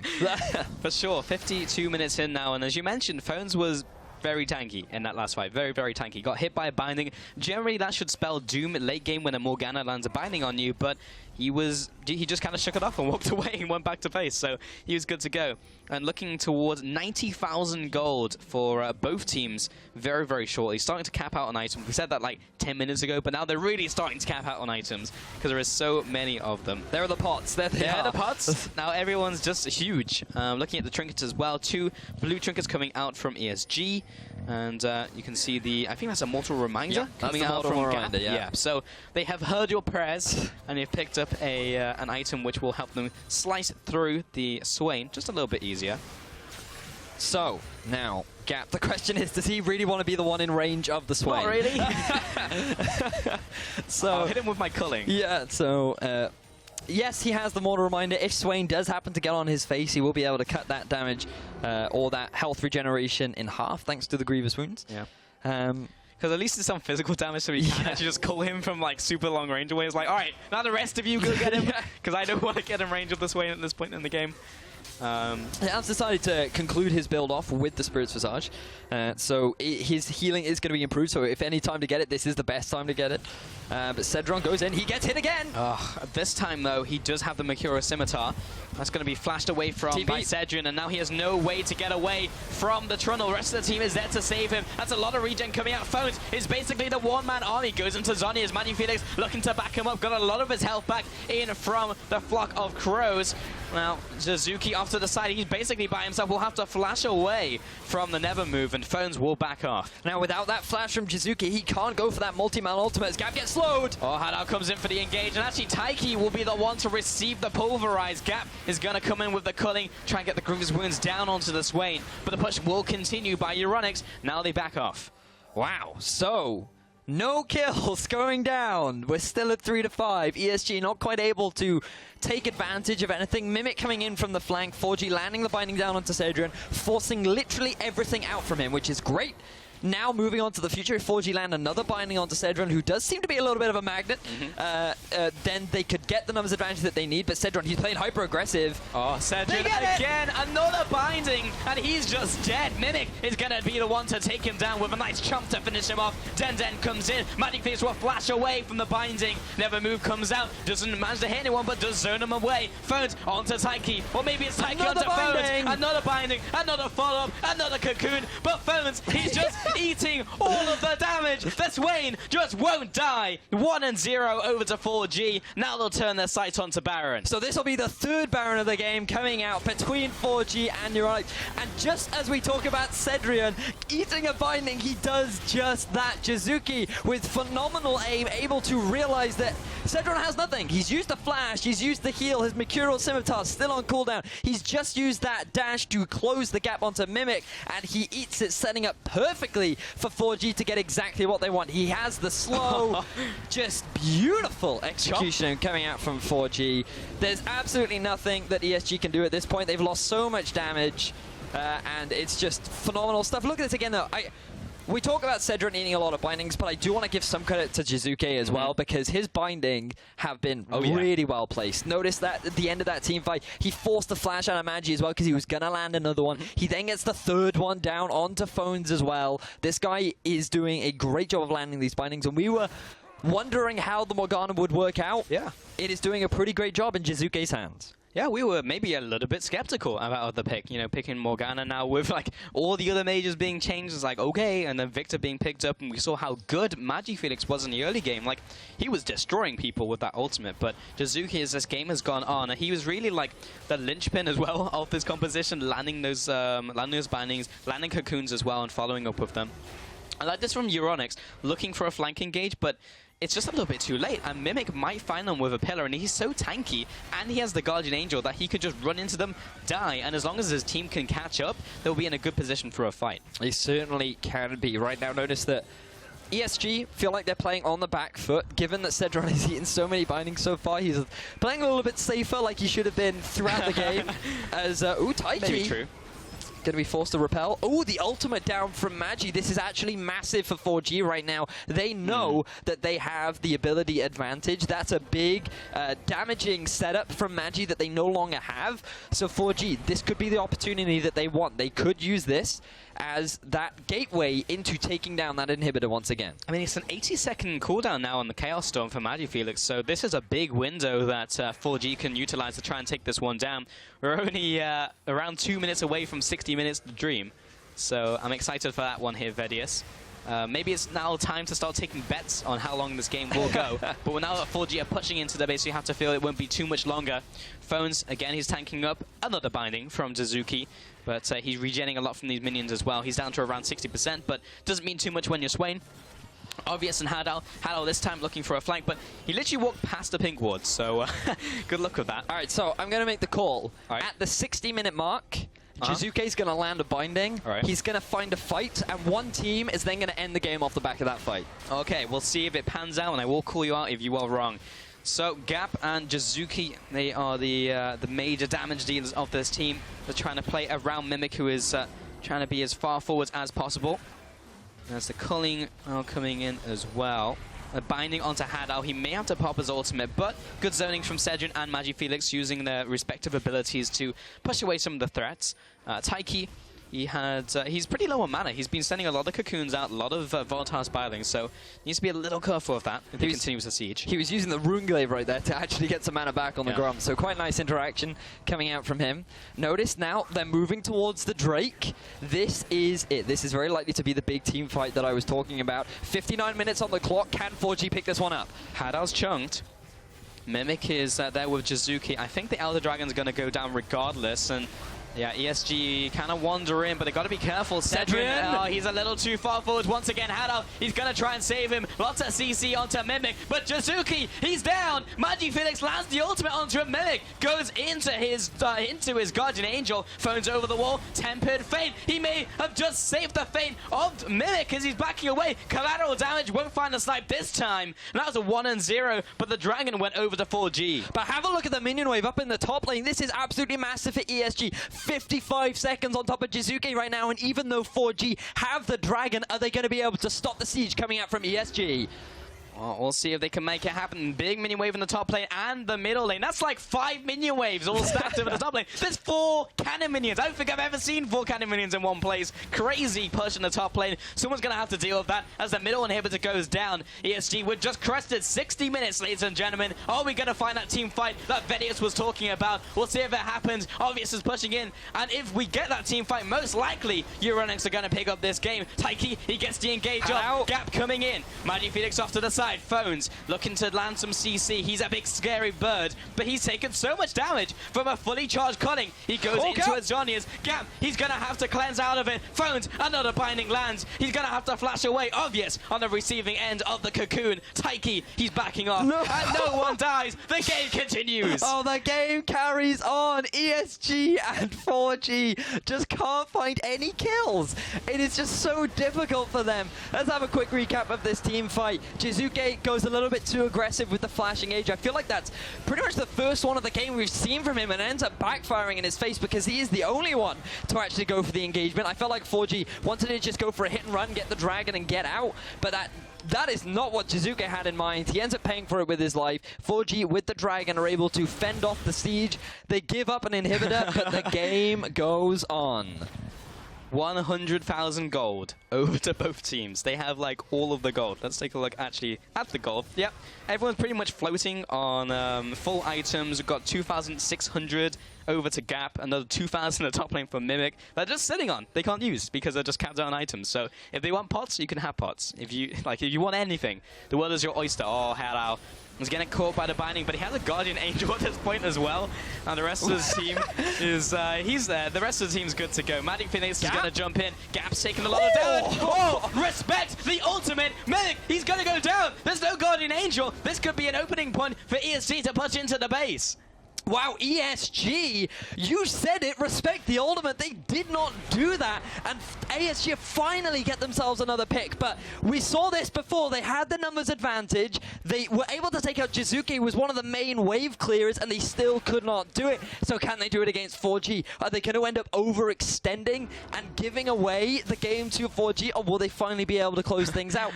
S2: For sure, 52 minutes in now, and as you mentioned, Phones was very tanky in that last fight. Very, very tanky. Got hit by a binding. Generally, that should spell doom late game when a Morgana lands a binding on you, but he just kind of shook it off and walked away and went back to base, so he was good to go. And looking towards 90,000 gold for both teams very, very shortly. Starting to cap out on items. We said that like 10 minutes ago, but now they're really starting to cap out on items because there is so many of them.
S1: There are the pots. There they are.
S2: The pots. Now everyone's just huge. Looking at the trinkets as well. 2 blue trinkets coming out from ESG. And you can see the, I think that's a Mortal Reminder coming out from Gap. Yeah. So they have heard your prayers and they've picked up an item which will help them slice through the Swain just a little bit easier.
S1: So, now, Gap, the question is, does he really want to be the one in range of the Swain?
S2: Not really.
S1: So,
S2: I'll hit him with my culling.
S1: Yeah, so, yes, he has the Mortal Reminder. If Swain does happen to get on his face, he will be able to cut that damage or that health regeneration in half, thanks to the Grievous Wounds.
S2: Yeah. Because at least it's some physical damage, so he can actually just call him from like super long range away. It's like, all right, now the rest of you go get him, because I don't want to get in range of the Swain at this point in the game.
S1: Al's decided to conclude his build off with the Spirit's Visage, so his healing is going to be improved, so if any time to get it, this is the best time to get it. But Cedron goes in, he gets hit again!
S2: This time though, he does have the Mercura Scimitar. That's going to be flashed away from by Cedron, and now he has no way to get away from the Trundle. The rest of the team is there to save him. That's a lot of regen coming out. Phones is basically the one-man army. Goes into Zhonya's as Magifelix looking to back him up. Got a lot of his health back in from the flock of crows. Now, Jizuki off to the side. He's basically by himself. Will have to flash away from the Never move, and Phones will back off.
S1: Now, without that flash from Jizuki, he can't go for that multi-man ultimate as Gap gets slowed.
S2: Oh, Hadao comes in for the engage, and actually Taiki will be the one to receive the pulverize. Gap is going to come in with the culling, try and get the Grievous Wounds down onto the Swain, but the push will continue by Euronics. Now they back off.
S1: Wow. So, no kills going down. We're still at 3-5. ESG not quite able to take advantage of anything. Mimic coming in from the flank. 4G landing the binding down onto Cedrian, forcing literally everything out from him, which is great. Now moving on to the future, if 4G land another binding onto Cedron, who does seem to be a little bit of a magnet, then they could get the numbers advantage that they need. But Cedron, he's playing hyper-aggressive.
S2: Oh, Cedron again, another binding, and he's just dead. Mimic is going to be the one to take him down with a nice chomp to finish him off. Den comes in, Magic Phoenix will flash away from the binding. Never Move comes out, doesn't manage to hit anyone, but does zone him away. Phones onto Taiki, or maybe it's Taiki onto Phones. Another binding, another follow-up, another cocoon, but Phones, he's just eating all of the damage. The Swain just won't die. 1-0 over to 4G. Now they'll turn their sights onto Baron.
S1: So this will be the third Baron of the game coming out between 4G and Euronics. And just as we talk about Cedrian eating a binding, he does just that. Jizuki with phenomenal aim, able to realize that Cedrian has nothing. He's used the flash, he's used the heal, his Mercurial Scimitar still on cooldown. He's just used that dash to close the gap onto Mimic, and he eats it, setting up perfectly for 4G to get exactly what they want. He has the slow, just beautiful execution coming out from 4G. There's absolutely nothing that ESG can do at this point. They've lost so much damage, and it's just phenomenal stuff. Look at this again, though. We talk about Cedric eating a lot of bindings, but I do want to give some credit to Jizuke as well, because his binding have been really well placed. Notice that at the end of that team fight, he forced the flash out of Magi as well, because he was going to land another one. He then gets the third one down onto Phones as well. This guy is doing a great job of landing these bindings, and we were wondering how the Morgana would work out.
S2: Yeah.
S1: It is doing a pretty great job in Jizuke's hands.
S2: Yeah, we were maybe a little bit skeptical about the pick. You know, picking Morgana now with like all the other majors being changed. It's like, okay, and then Victor being picked up, and we saw how good Magi Felix was in the early game. Like, he was destroying people with that ultimate. But Jizuki, as this game has gone on, he was really like the linchpin as well of this composition, landing those bindings, landing cocoons as well, and following up with them. I like this from Euronics, looking for a flank engage, but it's just a little bit too late, and Mimic might find them with a pillar, and he's so tanky, and he has the Guardian Angel that he could just run into them, die, and as long as his team can catch up, they'll be in a good position for a fight.
S1: He certainly can be. Right now, notice that ESG feel like they're playing on the back foot, given that Cedron has eaten so many bindings so far. He's playing a little bit safer, like he should have been throughout the game, as, Taiki.
S2: Maybe true.
S1: Going to be forced to repel. Oh, the ultimate down from Magi. This is actually massive for 4G right now. They know that they have the ability advantage. That's a big damaging setup from Magi that they no longer have. So 4G, this could be the opportunity that they want. They could use this as that gateway into taking down that inhibitor once again.
S2: I mean, it's an 80-second cooldown now on the Chaos Storm for Magi Felix, so this is a big window that 4G can utilize to try and take this one down. We're only around 2 minutes away from 60 minutes to Dream, so I'm excited for that one here, Vedius. Maybe it's now time to start taking bets on how long this game will go. But now that 4G are pushing into the base, you have to feel it won't be too much longer. Phones, again, he's tanking up. Another binding from Jizuki. But he's regenerating a lot from these minions as well. He's down to around 60%, but doesn't mean too much when you're Swain. Obvious and Hadal. Hadal this time looking for a flank, but he literally walked past the pink ward, so good luck with that.
S1: All right, so I'm going to make the call. At the 60-minute mark, Jizuke's going to land a binding. He's going to find a fight, and one team is then going to end the game off the back of that fight.
S2: Okay, we'll see if it pans out, and I will call you out if you are wrong. So Gap and Jizuki, they are the major damage dealers of this team. They're trying to play around Mimic, who is trying to be as far forwards as possible. There's the culling coming in as well. Binding onto Hadal. He may have to pop his ultimate, but good zoning from Cedric and Magi Felix using their respective abilities to push away some of the threats. Taiki, he's pretty low on mana. He's been sending a lot of cocoons out, a lot of volatile spiralings, so needs to be a little careful of that if he continues to siege.
S1: He was using the Rune Glaive right there to actually get some mana back on the Grom, so quite nice interaction coming out from him. Notice now they're moving towards the Drake. This is it. This is very likely to be the big team fight that I was talking about. 59 minutes on the clock. Can 4G pick this one up?
S2: Hadal's chunked. Mimic is there with Jizuki. I think the Elder Dragon's going to go down regardless, and Yeah, ESG kind of wandering, but they got to be careful. Cedric, he's a little too far forward once again. Hadal, he's going to try and save him. Lots of CC onto Mimic, but Jizuki, he's down. Magifelix lands the ultimate onto a Mimic, goes into his Guardian Angel, phones over the wall, tempered feint. He may have just saved the feint of Mimic as he's backing away. Collateral damage, won't find a snipe this time. And that was a 1-0, but the Dragon went over to 4G.
S1: But have a look at the minion wave up in the top lane. This is absolutely massive for ESG. 55 seconds on top of Jizuki right now, and even though 4G have the Dragon, are they going to be able to stop the siege coming out from ESG?
S2: Well, we'll see if they can make it happen. Big minion wave in the top lane and the middle lane. That's like 5 minion waves all stacked over the top lane. There's 4 cannon minions. I don't think I've ever seen 4 cannon minions in one place. Crazy push in the top lane. Someone's going to have to deal with that as the middle inhibitor goes down. ESG, we're just crested 60 minutes, ladies and gentlemen. Are we going to find that team fight that Vedius was talking about? We'll see if it happens. Obvious is pushing in. And if we get that team fight, most likely Euronics are going to pick up this game. Taiki, he gets the engage up. Gap coming in. Magifelix off to the side. Phones looking to land some CC. He's a big scary bird, but he's taken so much damage from a fully charged Culling. He goes into Azonia's Gap. He's going to have to cleanse out of it. Phones, another binding lands. He's going to have to flash away. Obvious on the receiving end of the cocoon. Taiki, he's backing off. No. And no one dies. The game continues.
S1: Oh, the game carries on. ESG and 4G just can't find any kills. It is just so difficult for them. Let's have a quick recap of this team fight. Jizuki goes a little bit too aggressive with the flashing age. I feel like that's pretty much the first one of the game we've seen from him, and ends up backfiring in his face because he is the only one to actually go for the engagement. I felt like 4G wanted to just go for a hit and run, get the Dragon and get out, but that is not what Jizuki had in mind. He ends up paying for it with his life. 4G with the Dragon are able to fend off the siege. They give up an inhibitor, but the game goes on.
S2: 100,000 gold over to both teams. They have like all of the gold. Let's take a look actually at the gold. Yep, everyone's pretty much floating on full items. We've got 2,600 over to Gap, another 2,000 in the top lane for Mimic. They're just sitting on. They can't use because they're just capped out on items. So if they want pots, you can have pots. If you want anything, the world is your oyster. Oh, hello. He's getting caught by the binding, but he has a Guardian Angel at this point as well. And the rest of his team is, he's there. The rest of the team's good to go. Magifelix is going to jump in. Gap's taking a lot of damage. Oh, respect the ultimate. Mimic, he's going to go down. There's no Guardian Angel. This could be an opening point for ESG to push into the base.
S1: Wow, ESG, you said it, respect the ultimate. They did not do that, and ESG finally get themselves another pick, but we saw this before. They had the numbers advantage. They were able to take out Jizuki, who was one of the main wave clearers, and they still could not do it. So can they do it against 4G? Are they going to end up overextending and giving away the game to 4G, or will they finally be able to close things out?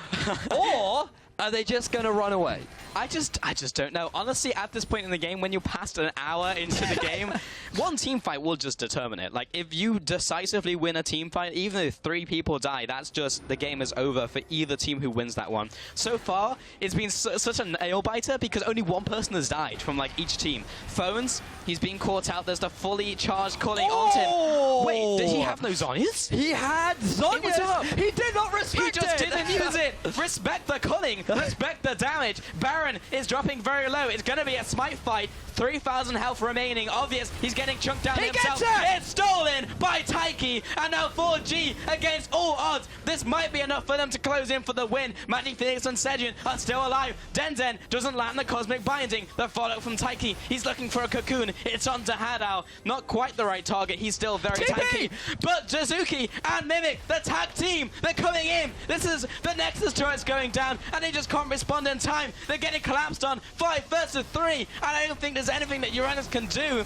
S1: Or are they just going to run away?
S2: I just don't know. Honestly, at this point in the game, when you're past an hour into the game, one team fight will just determine it. Like, if you decisively win a team fight, even if 3 people die, that's just, the game is over for either team who wins that one. So far, it's been such a nail-biter because only one person has died from, like, each team. Phones, he's being caught out. There's the fully charged Culling onto him. Wait, did he have no Zhonya's?
S1: He had Zhonya's! He did not respect it!
S2: He just didn't use it! Respect the Culling! Respect the damage! Baron is dropping very low. It's going to be a smite fight. 3,000 health remaining. Obvious, he's getting chunked down himself. It's stolen by Taiki, and now 4G against all odds. This might be enough for them to close in for the win. Magifelix and Sejun are still alive. Denzen doesn't land the cosmic binding. The follow from Taiki. He's looking for a cocoon. It's on to Hadao. Not quite the right target. He's still very tanky. But Jizuki and Mimic, the tag team, they're coming in. This is the Nexus turret's going down, and they just can't respond in time. They're getting collapsed on 5 versus 3, and I don't think there's anything that Euronics can do.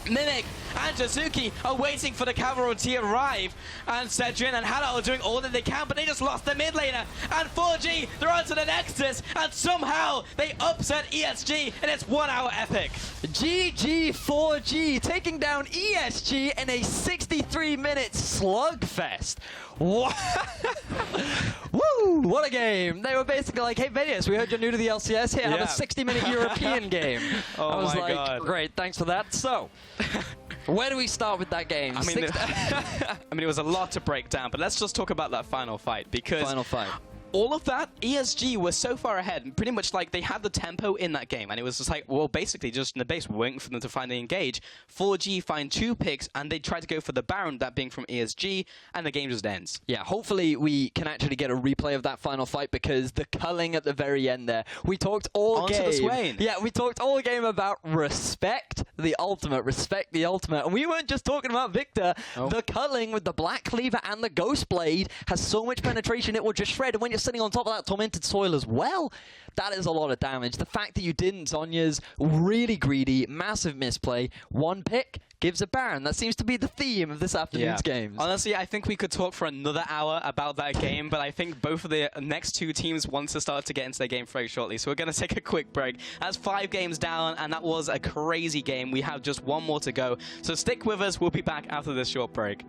S2: Mimic and Jizuki are waiting for the cavalry to arrive, and Cedric and Hadal are doing all that they can, but they just lost the mid laner. And 4G, they're on to the Nexus, and somehow they upset ESG, and it's 1 hour epic.
S1: GG 4G taking down ESG in a 63-minute slugfest. Woo! What a game! They were basically like, "Hey, Vedius, we heard you're new to the LCS. Here, have a 60-minute European game."
S2: Oh,
S1: I was
S2: my
S1: like,
S2: God.
S1: "Great, thanks for that." So, where do we start with that game?
S2: I mean, it was a lot to break down, but let's just talk about that final fight because all of that, ESG was so far ahead, pretty much like they had the tempo in that game, and it was just like, well, basically just in the base, waiting for them to finally engage. 4G find 2 picks, and they try to go for the Baron, that being from ESG, and the game just ends.
S1: Yeah, hopefully we can actually get a replay of that final fight, because the culling at the very end there, we talked all game.
S2: The Swain.
S1: Yeah, we talked all game about respect the ultimate, and we weren't just talking about Victor.
S2: Oh.
S1: The culling with the Black Cleaver and the Ghost Blade has so much penetration it will just shred, and when you're sitting on top of that Tormented Soil as well, that is a lot of damage. The fact that you didn't Zhonya's really greedy, massive misplay. 1 pick gives a Baron. That seems to be the theme of this afternoon's games.
S2: Honestly, I think we could talk for another hour about that game, but I think both of the next 2 teams want to start to get into their game very shortly. So we're going to take a quick break. That's 5 games down, and that was a crazy game. We have just 1 more to go. So stick with us. We'll be back after this short break.